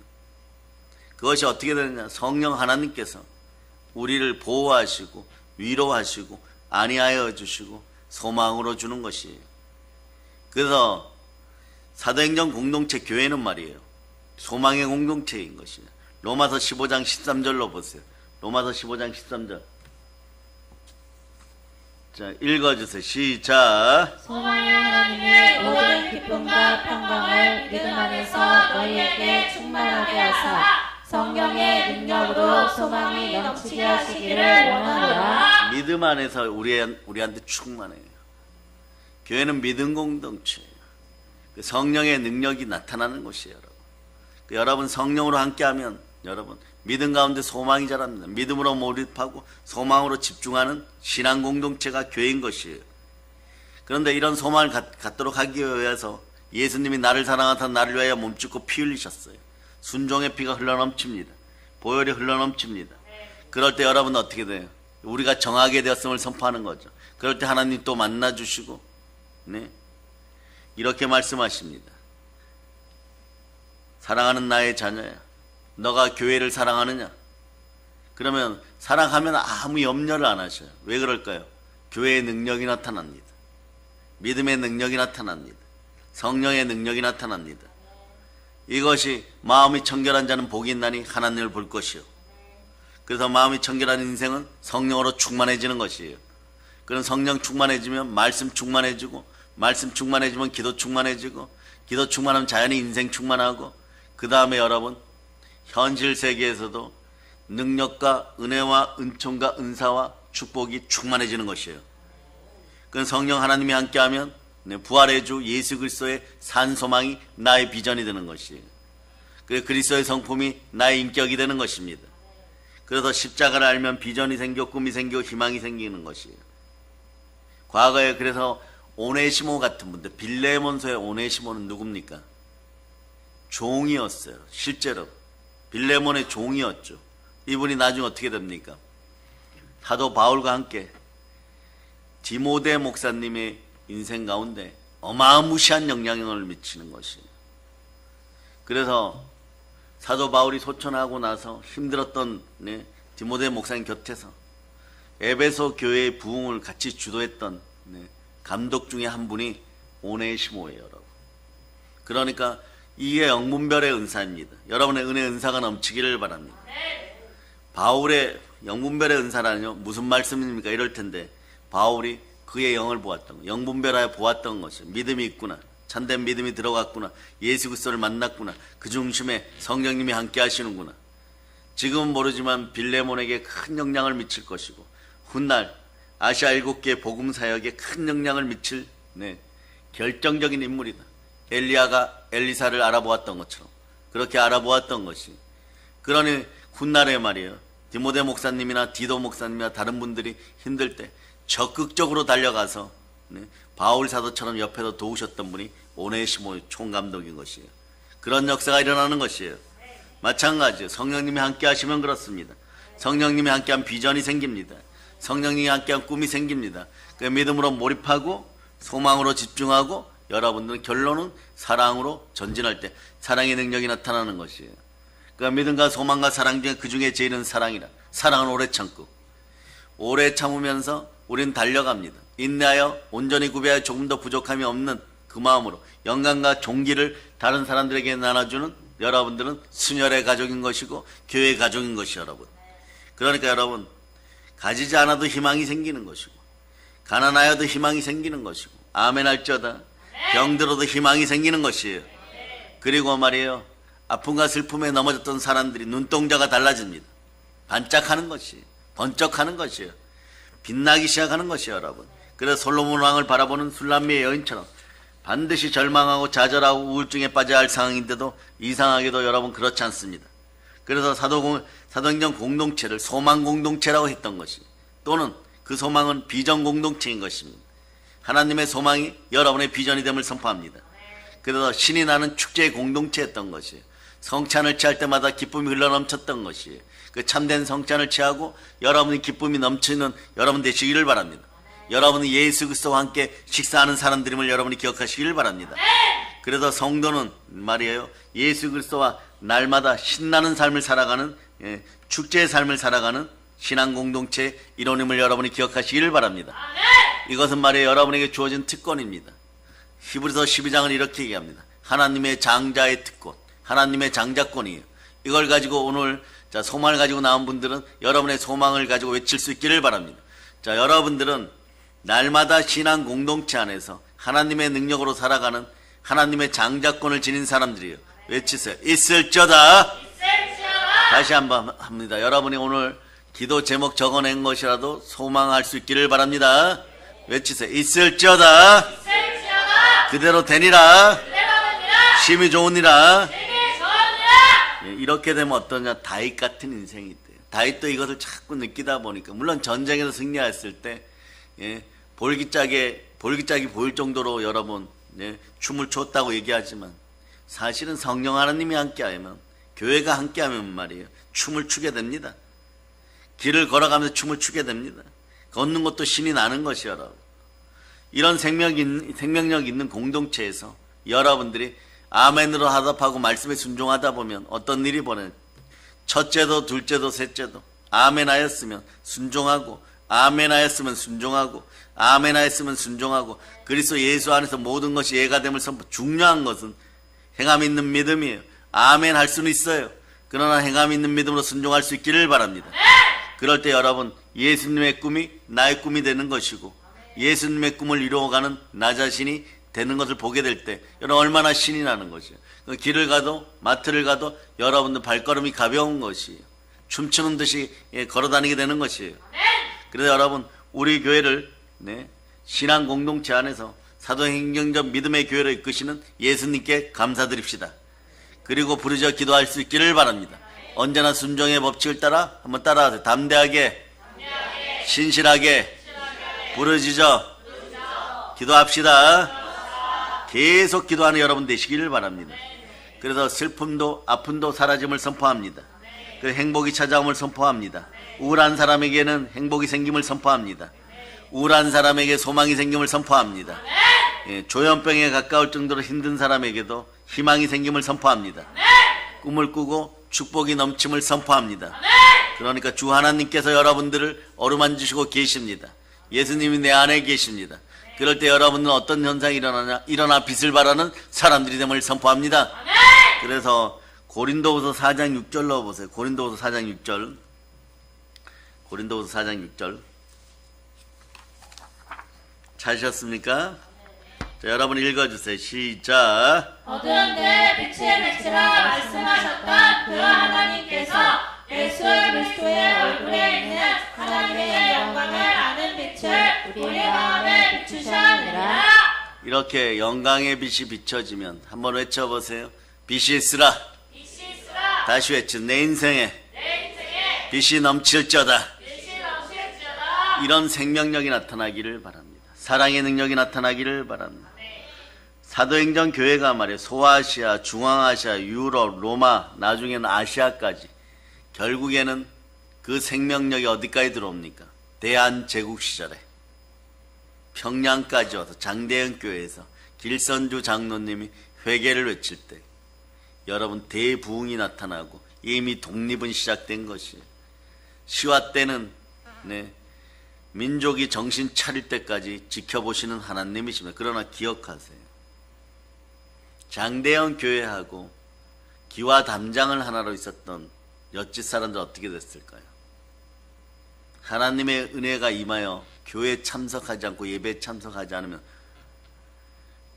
그것이 어떻게 되느냐? 성령 하나님께서 우리를 보호하시고 위로하시고 안위하여 주시고 소망으로 주는 것이에요. 그래서 사도행전 공동체 교회는 말이에요, 소망의 공동체인 것이에요. 로마서 15장 13절로 보세요. 로마서 15장 13절. 자, 읽어주세요. 시작.
소망의 하나님의 모든 기쁨과 평강을 믿음 안에서 너희에게 충만하게 하사 성령의 능력으로 소망이 넘치게 하시기를 원하노라.
믿음 안에서 우리한테 충만해요. 교회는 믿음 공동체예요. 그 성령의 능력이 나타나는 곳이에요. 여러분 성령으로 함께하면 여러분 믿음 가운데 소망이 자랍니다. 믿음으로 몰입하고 소망으로 집중하는 신앙 공동체가 교회인 것이에요. 그런데 이런 소망을 갖도록 하기 위해서 예수님이 나를 사랑하사 나를 위하여 몸짓고 피 흘리셨어요. 순종의 피가 흘러넘칩니다. 보혈이 흘러넘칩니다. 그럴 때 여러분 어떻게 돼요? 우리가 정하게 되었음을 선포하는 거죠. 그럴 때 하나님 또 만나주시고, 네, 이렇게 말씀하십니다. 사랑하는 나의 자녀야, 너가 교회를 사랑하느냐? 그러면 사랑하면 아무 염려를 안 하셔요. 왜 그럴까요? 교회의 능력이 나타납니다. 믿음의 능력이 나타납니다. 성령의 능력이 나타납니다. 이것이 마음이 청결한 자는 복이 있나니 하나님을 볼 것이요. 그래서 마음이 청결한 인생은 성령으로 충만해지는 것이에요. 그런 성령 충만해지면 말씀 충만해지고, 말씀 충만해지면 기도 충만해지고, 기도 충만하면 자연히 인생 충만하고, 그 다음에 여러분 현실 세계에서도 능력과 은혜와 은총과 은사와 축복이 충만해지는 것이에요. 그 성령 하나님이 함께하면 부활의 주 예수 그리스도의 산 소망이 나의 비전이 되는 것이에요. 그래서 그리스도의 성품이 나의 인격이 되는 것입니다. 그래서 십자가를 알면 비전이 생겨, 꿈이 생겨, 희망이 생기는 것이에요. 과거에 그래서 오네시모 같은 분들, 빌레몬서의 오네시모는 누굽니까? 종이었어요. 실제로 빌레몬의 종이었죠. 이분이 나중에 어떻게 됩니까? 사도 바울과 함께 디모데 목사님의 인생 가운데 어마무시한 영향력을 미치는 것이에요. 그래서 사도 바울이 소천하고 나서 힘들었던 디모데 목사님 곁에서 에베소 교회의 부흥을 같이 주도했던 감독 중에 한 분이 오네시모예요, 여러분. 그러니까 이게 영분별의 은사입니다. 여러분의 은혜 은사가 넘치기를 바랍니다. 바울의 영분별의 은사라뇨? 무슨 말씀입니까? 이럴 텐데 바울이 그의 영을 보았던 거, 영분별하여 보았던 것이 믿음이 있구나, 참된 믿음이 들어갔구나, 예수 그리스도를 만났구나, 그 중심에 성령님이 함께 하시는구나. 지금은 모르지만 빌레몬에게 큰 영향을 미칠 것이고, 훗날 아시아 7개 복음 사역에 큰 영향을 미칠 결정적인 인물이다. 엘리야가 엘리사를 알아보았던 것처럼 그렇게 알아보았던 것이, 그러니 훗날에 말이에요, 디모데 목사님이나 디도 목사님이나 다른 분들이 힘들 때 적극적으로 달려가서 바울 사도처럼 옆에서 도우셨던 분이 오네시모 총감독인 것이에요. 그런 역사가 일어나는 것이에요. 마찬가지예요. 성령님이 함께 하시면 그렇습니다. 성령님이 함께한 비전이 생깁니다. 성령님이 함께한 꿈이 생깁니다. 그 믿음으로 몰입하고 소망으로 집중하고, 여러분들은 결론은 사랑으로 전진할 때 사랑의 능력이 나타나는 것이에요. 그러니까 믿음과 소망과 사랑 중에 그 중에 제일은 사랑이라. 사랑은 오래 참고, 오래 참으면서 우리는 달려갑니다. 인내하여 온전히 구비하여 조금 더 부족함이 없는 그 마음으로 영광과 존귀를 다른 사람들에게 나눠주는 여러분들은 순혈의 가족인 것이고 교회의 가족인 것이 여러분. 그러니까 여러분, 가지지 않아도 희망이 생기는 것이고, 가난하여도 희망이 생기는 것이고, 아멘 할지어다 병들어도 희망이 생기는 것이에요. 그리고 말이에요, 아픔과 슬픔에 넘어졌던 사람들이 눈동자가 달라집니다. 반짝하는 것이에요. 번쩍하는 것이에요. 빛나기 시작하는 것이에요, 여러분. 그래서 솔로몬 왕을 바라보는 술람미의 여인처럼 반드시 절망하고 좌절하고 우울증에 빠져야 할 상황인데도 이상하게도 여러분 그렇지 않습니다. 그래서 사도행전 공동체를 소망 공동체라고 했던 것이, 또는 그 소망은 비전 공동체인 것입니다. 하나님의 소망이 여러분의 비전이 됨을 선포합니다. 그래서 신이 나는 축제의 공동체였던 것이에요. 성찬을 취할 때마다 기쁨이 흘러넘쳤던 것이에요. 그 참된 성찬을 취하고 여러분이 기쁨이 넘치는 여러분 되시기를 바랍니다. 여러분이 예수 그리스도와 함께 식사하는 사람들임을 여러분이 기억하시기를 바랍니다. 그래서 성도는 말이에요, 예수 그리스도와 날마다 신나는 삶을 살아가는, 축제의 삶을 살아가는 신앙 공동체의 일원임을 여러분이 기억하시기를 바랍니다. 이것은 말이에요, 여러분에게 주어진 특권입니다. 히브리서 12장은 이렇게 얘기합니다. 하나님의 장자의 특권, 하나님의 장자권이에요. 이걸 가지고 오늘 소망을 가지고 나온 분들은 여러분의 소망을 가지고 외칠 수 있기를 바랍니다. 자, 여러분들은 날마다 신앙 공동체 안에서 하나님의 능력으로 살아가는 하나님의 장자권을 지닌 사람들이에요. 외치세요. 있을지어다. 다시 한번 합니다. 여러분이 오늘 기도 제목 적어낸 것이라도 소망할 수 있기를 바랍니다. 외치세요. 있을지어다. 그대로 되니라. 심히 좋으니라. 이렇게 되면 어떠냐, 다윗 같은 인생이 있대요. 다윗도 이것을 자꾸 느끼다 보니까, 물론 전쟁에서 승리했을 때 볼기짝이 보일 정도로 여러분 춤을 췄다고 얘기하지만, 사실은 성령 하나님이 함께하면, 교회가 함께하면 말이에요, 춤을 추게 됩니다. 길을 걸어가면서 춤을 추게 됩니다. 걷는 것도 신이 나는 것이 여러분. 이런 생명력 있는 공동체에서 여러분들이 아멘으로 하답하고 말씀에 순종하다 보면 어떤 일이 벌어요. 첫째도 둘째도 셋째도 아멘 하였으면 순종하고, 아멘 하였으면 순종하고, 아멘 하였으면 순종하고, 그리스도 예수 안에서 모든 것이 예가 됨을 선포. 중요한 것은 행함 있는 믿음이에요. 아멘 할 수는 있어요. 그러나 행함 있는 믿음으로 순종할 수 있기를 바랍니다. 그럴 때 여러분, 예수님의 꿈이 나의 꿈이 되는 것이고, 예수님의 꿈을 이루어가는 나 자신이 되는 것을 보게 될 때 여러분 얼마나 신이 나는 것이에요. 길을 가도 마트를 가도 여러분들 발걸음이 가벼운 것이에요. 춤추는 듯이 걸어다니게 되는 것이에요. 그래서 여러분, 우리 교회를 신앙 공동체 안에서 사도행정적 믿음의 교회로 이끄시는 예수님께 감사드립시다. 그리고 부르짖어 기도할 수 있기를 바랍니다. 언제나 순종의 법칙을 따라 한번 따라하세요. 담대하게, 신실하게 부르짖어 기도합시다. 계속 기도하는 여러분 되시기를 바랍니다. 그래서 슬픔도 아픔도 사라짐을 선포합니다. 그 행복이 찾아옴을 선포합니다. 우울한 사람에게는 행복이 생김을 선포합니다. 우울한 사람에게 소망이 생김을 선포합니다. 조현병에 가까울 정도로 힘든 사람에게도 희망이 생김을 선포합니다. 꿈을 꾸고 축복이 넘침을 선포합니다. 그러니까 주 하나님께서 여러분들을 어루만지시고 계십니다. 예수님이 내 안에 계십니다. 그럴 때 여러분은 어떤 현상이 일어나냐? 일어나 빛을 발하는 사람들이 됨을 선포합니다. 그래서 고린도후서 4장 6절 넣어보세요. 고린도후서 4장 6절. 고린도후서 4장 6절. 찾으셨습니까? 자, 여러분 읽어주세요. 시작.
어두운데 빛의 빛이라 말씀하셨던 그 하나님께서 예수 그리스도의 얼굴에 있는 하나님의 영광을 아는 빛을 우리 마음에 비추셨느니라.
이렇게 영광의 빛이 비춰지면 한번 외쳐보세요. 빛이 있으라. 다시 외쳐. 내 인생에 빛이 넘칠지어다. 이런 생명력이 나타나기를 바랍니다. 사랑의 능력이 나타나기를 바랍니다. 사도행전 교회가 말이에요. 소아시아, 중앙아시아, 유럽, 로마, 나중에는 아시아까지 결국에는 그 생명력이 어디까지 들어옵니까? 대한제국 시절에 평양까지 와서 장대현 교회에서 길선주 장로님이 회개를 외칠 때 여러분 대부흥이 나타나고 이미 독립은 시작된 것이에요. 시화 때는 민족이 정신 차릴 때까지 지켜보시는 하나님이십니다. 그러나 기억하세요. 장대현 교회하고 기와 담장을 하나로 있었던 옆집 사람들 어떻게 됐을까요? 하나님의 은혜가 임하여 교회에 참석하지 않고 예배에 참석하지 않으면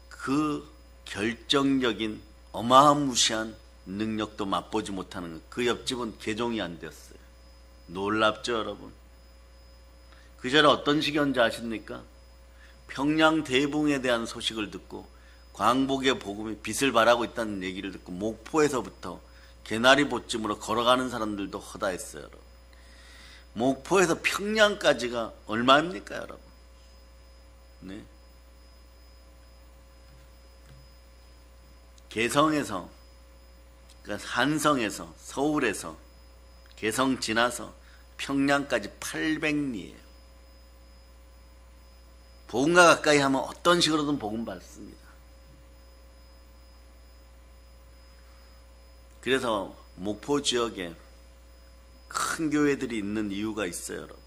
그 결정적인 어마무시한 능력도 맛보지 못하는 것. 그 옆집은 개종이 안 되었어요. 놀랍죠 여러분? 그 전에 어떤 시기였는지 아십니까? 평양 대붕에 대한 소식을 듣고 광복의 복음이 빛을 발하고 있다는 얘기를 듣고 목포에서부터 개나리 보쯤으로 걸어가는 사람들도 허다했어요 여러분. 목포에서 평양까지가 얼마입니까 여러분? 개성에서, 그러니까 한성에서, 서울에서 개성 지나서 평양까지 800리예요. 복음과 가까이 하면 어떤 식으로든 복음 받습니다. 그래서 목포 지역에 큰 교회들이 있는 이유가 있어요 여러분.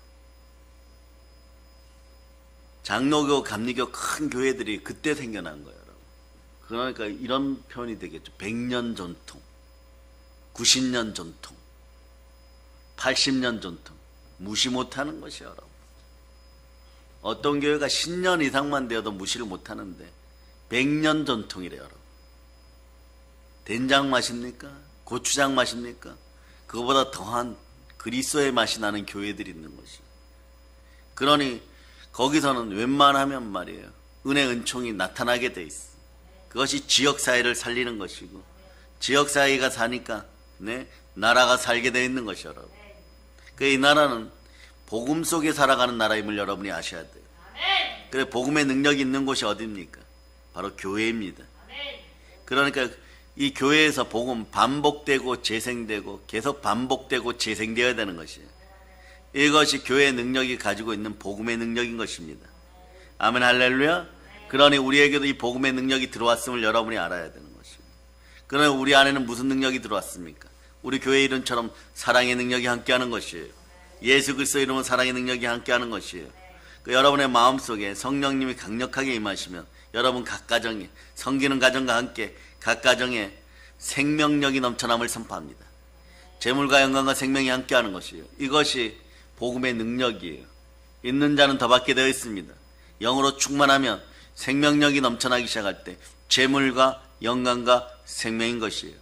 장로교, 감리교 큰 교회들이 그때 생겨난 거예요 여러분. 그러니까 이런 표현이 되겠죠. 100년 전통, 90년 전통, 80년 전통 무시 못하는 것이에요 여러분. 어떤 교회가 10년 이상만 되어도 무시를 못하는데 100년 전통이래요 여러분. 된장 맛입니까? 고추장 맛입니까? 그거보다 더한 그리스도의 맛이 나는 교회들이 있는 것이에요. 그러니 거기서는 웬만하면 말이에요 은혜 은총이 나타나게 돼 있어. 그것이 지역사회를 살리는 것이고 지역사회가 사니까 나라가 살게 되어 있는 것이에요 여러분. 이 나라는 복음 속에 살아가는 나라임을 여러분이 아셔야 돼요. 그래 복음의 능력이 있는 곳이 어디입니까? 바로 교회입니다. 그러니까 이 교회에서 복음 반복되고 재생되고 계속 반복되고 재생되어야 되는 것이에요. 이것이 교회의 능력이 가지고 있는 복음의 능력인 것입니다. 아멘 할렐루야. 그러니 우리에게도 이 복음의 능력이 들어왔음을 여러분이 알아야 되는 것입니다. 그러니 우리 안에는 무슨 능력이 들어왔습니까? 우리 교회 이름처럼 사랑의 능력이 함께하는 것이에요. 예수 그리스도 이름으로 사랑의 능력이 함께하는 것이에요. 그 여러분의 마음속에 성령님이 강력하게 임하시면 여러분 각 가정에, 섬기는 가정과 함께 각 가정에 생명력이 넘쳐남을 선포합니다. 재물과 영광과 생명이 함께하는 것이에요. 이것이 복음의 능력이에요. 있는 자는 더 받게 되어 있습니다. 영으로 충만하면 생명력이 넘쳐나기 시작할 때 재물과 영광과 생명인 것이에요.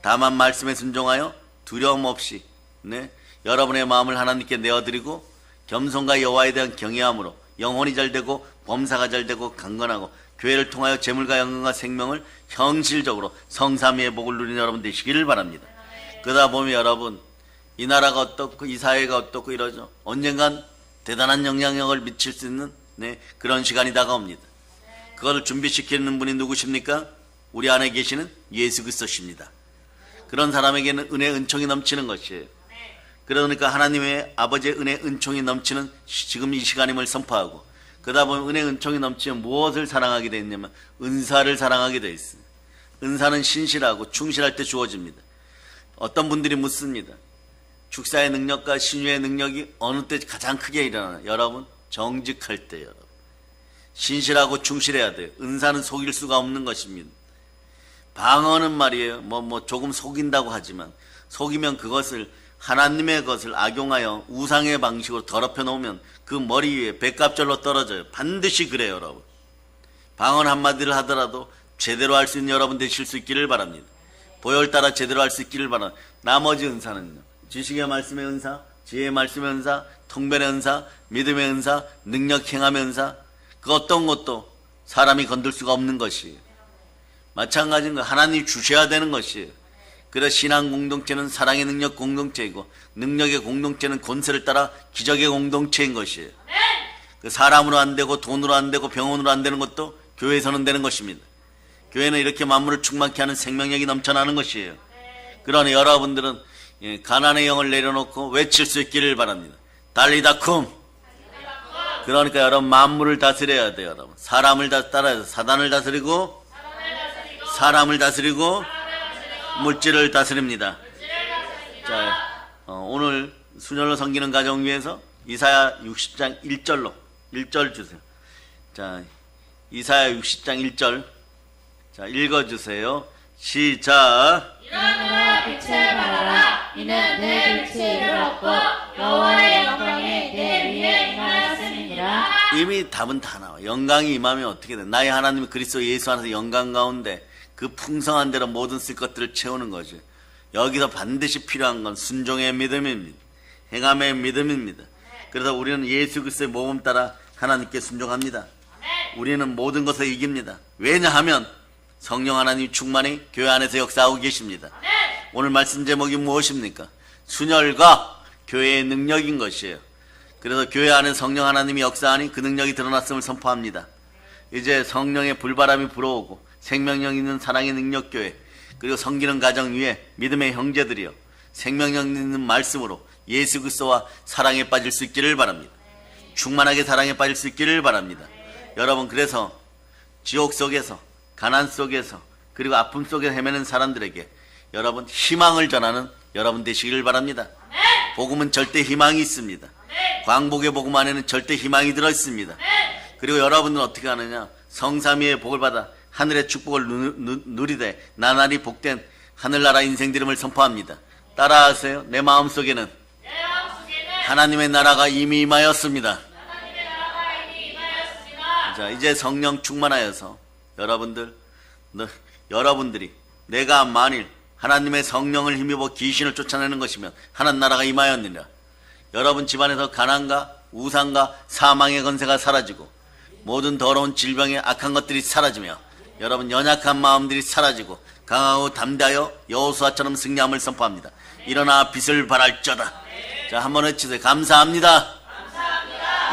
다만 말씀에 순종하여 두려움 없이 여러분의 마음을 하나님께 내어드리고 겸손과 여호와에 대한 경외함으로 영혼이 잘되고 범사가 잘되고 강건하고 교회를 통하여 재물과 영광과 생명을 현실적으로 성삼위의 복을 누리는 여러분 되시기를 바랍니다. 그러다 보면 여러분 이 나라가 어떻고 이 사회가 어떻고 이러죠. 언젠간 대단한 영향력을 미칠 수 있는 그런 시간이 다가옵니다. 그걸 준비시키는 분이 누구십니까? 우리 안에 계시는 예수 그리스도십니다. 그런 사람에게는 은혜 은총이 넘치는 것이에요. 그러니까 하나님의 아버지의 은혜 은총이 넘치는 지금 이 시간임을 선포하고, 그러다 보면 은혜 은총이 넘치면 무엇을 사랑하게 되어 있냐면 은사를 사랑하게 되어 있어요. 은사는 신실하고 충실할 때 주어집니다. 어떤 분들이 묻습니다. 축사의 능력과 신유의 능력이 어느 때 가장 크게 일어나요? 여러분, 정직할 때 여러분. 신실하고 충실해야 돼요. 은사는 속일 수가 없는 것입니다. 방언은 말이에요. 조금 속인다고 하지만 속이면 그것을 하나님의 것을 악용하여 우상의 방식으로 더럽혀 놓으면 그 머리 위에 백갑절로 떨어져요. 반드시 그래요, 여러분. 방언 한마디를 하더라도 제대로 할 수 있는 여러분 되실 수 있기를 바랍니다. 보혈 따라 제대로 할 수 있기를 바랍니다. 나머지 은사는요. 지식의 말씀의 은사, 지혜의 말씀의 은사, 통변의 은사, 믿음의 은사, 능력 행함의 은사, 그 어떤 것도 사람이 건들 수가 없는 것이에요. 마찬가지인 거 하나님이 주셔야 되는 것이에요. 그래서 신앙 공동체는 사랑의 능력 공동체이고 능력의 공동체는 권세를 따라 기적의 공동체인 것이에요. 그 사람으로 안 되고 돈으로 안 되고 병원으로 안 되는 것도 교회에서는 되는 것입니다. 교회는 이렇게 만물을 충만케 하는 생명력이 넘쳐나는 것이에요. 그러니 여러분들은 가난의 영을 내려놓고 외칠 수 있기를 바랍니다. 달리다 쿰. 그러니까 여러분 만물을 다스려야 돼요. 여러분 사람을 따라서 사단을 다스리고 사람을 다스리고 물질을 다스립니다. 자, 오늘 순혈로 섬기는 가정 위해서 이사야 60장 1절 주세요. 자, 이사야 60장 1절 자 읽어주세요. 시작.
일어나라 빛을 발하라. 이는 내 빛이 이르렀고 여호와의 영광이 내 위에 임하였음이니라.
이미 답은 다 나와. 영광이 임하면 어떻게 돼? 나의 하나님 그리스도 예수 안에서 영광 가운데 그 풍성한 대로 모든 쓸 것들을 채우는 거죠. 여기서 반드시 필요한 건 순종의 믿음입니다. 행함의 믿음입니다. 그래서 우리는 예수 그리스도의 모범 따라 하나님께 순종합니다. 우리는 모든 것을 이깁니다. 왜냐하면 성령 하나님 충만히 교회 안에서 역사하고 계십니다. 오늘 말씀 제목이 무엇입니까? 순혈과 교회의 능력인 것이에요. 그래서 교회 안에 성령 하나님이 역사하니 그 능력이 드러났음을 선포합니다. 이제 성령의 불바람이 불어오고 생명력 있는 사랑의 능력교회, 그리고 섬기는 가정 위에 믿음의 형제들이요 생명력 있는 말씀으로 예수 그리스도와 사랑에 빠질 수 있기를 바랍니다. 충만하게 사랑에 빠질 수 있기를 바랍니다. 여러분, 그래서 지옥 속에서 가난 속에서 그리고 아픔 속에 헤매는 사람들에게 여러분 희망을 전하는 여러분 되시기를 바랍니다. 복음은 절대 희망이 있습니다. 광복의 복음 안에는 절대 희망이 들어있습니다. 그리고 여러분은 어떻게 하느냐? 성삼위의 복을 받아 하늘의 축복을 누리되 나날이 복된 하늘나라 인생 드림을 선포합니다. 따라하세요. 내 마음속에는 하나님의 나라가 이미 임하였습니다. 자, 이제 성령 충만하여서 여러분들이 내가 만일 하나님의 성령을 힘입어 귀신을 쫓아내는 것이면 하나님 나라가 임하였느니라. 여러분 집안에서 가난과 우상과 사망의 권세가 사라지고 모든 더러운 질병의 악한 것들이 사라지며 여러분 연약한 마음들이 사라지고 강하고 담대하여 여호수아처럼 승리함을 선포합니다. 일어나 빛을 발할지어다. 자, 한번 외치세요. 감사합니다.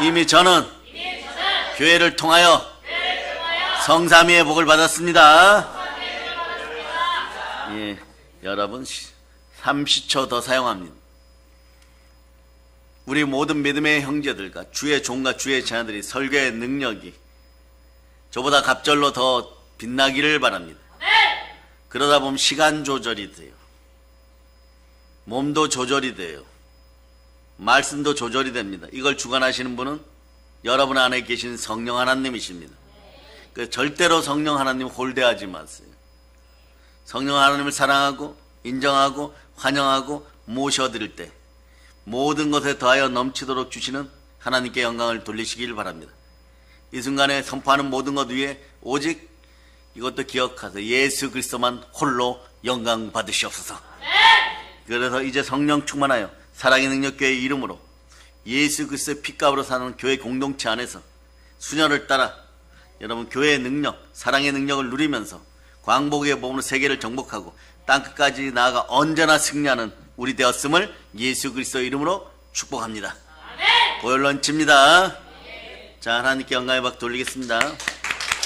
이미 저는 교회를 통하여 성삼위의 복을 받았습니다. 예, 여러분 30초 더 사용합니다. 우리 모든 믿음의 형제들과 주의 종과 주의 자녀들이 설교의 능력이 저보다 갑절로 더 빛나기를 바랍니다. 그러다 보면 시간 조절이 돼요. 몸도 조절이 돼요. 말씀도 조절이 됩니다. 이걸 주관하시는 분은 여러분 안에 계신 성령 하나님이십니다. 절대로 성령 하나님 홀대하지 마세요. 성령 하나님을 사랑하고 인정하고 환영하고 모셔드릴 때 모든 것에 더하여 넘치도록 주시는 하나님께 영광을 돌리시길 바랍니다. 이 순간에 선포하는 모든 것 위에 오직 이것도 기억하세요. 예수 그리스도만 홀로 영광 받으시옵소서. 그래서 이제 성령 충만하여 사랑의 능력교회의 이름으로 예수 그리스도의 피값으로 사는 교회 공동체 안에서 수녀를 따라 여러분 교회의 능력, 사랑의 능력을 누리면서 광복의 몸으로 세계를 정복하고 땅끝까지 나아가 언제나 승리하는 우리 되었음을 예수 그리스도의 이름으로 축복합니다. 보혈 런치입니다. 자, 하나님께 영광의 박 돌리겠습니다.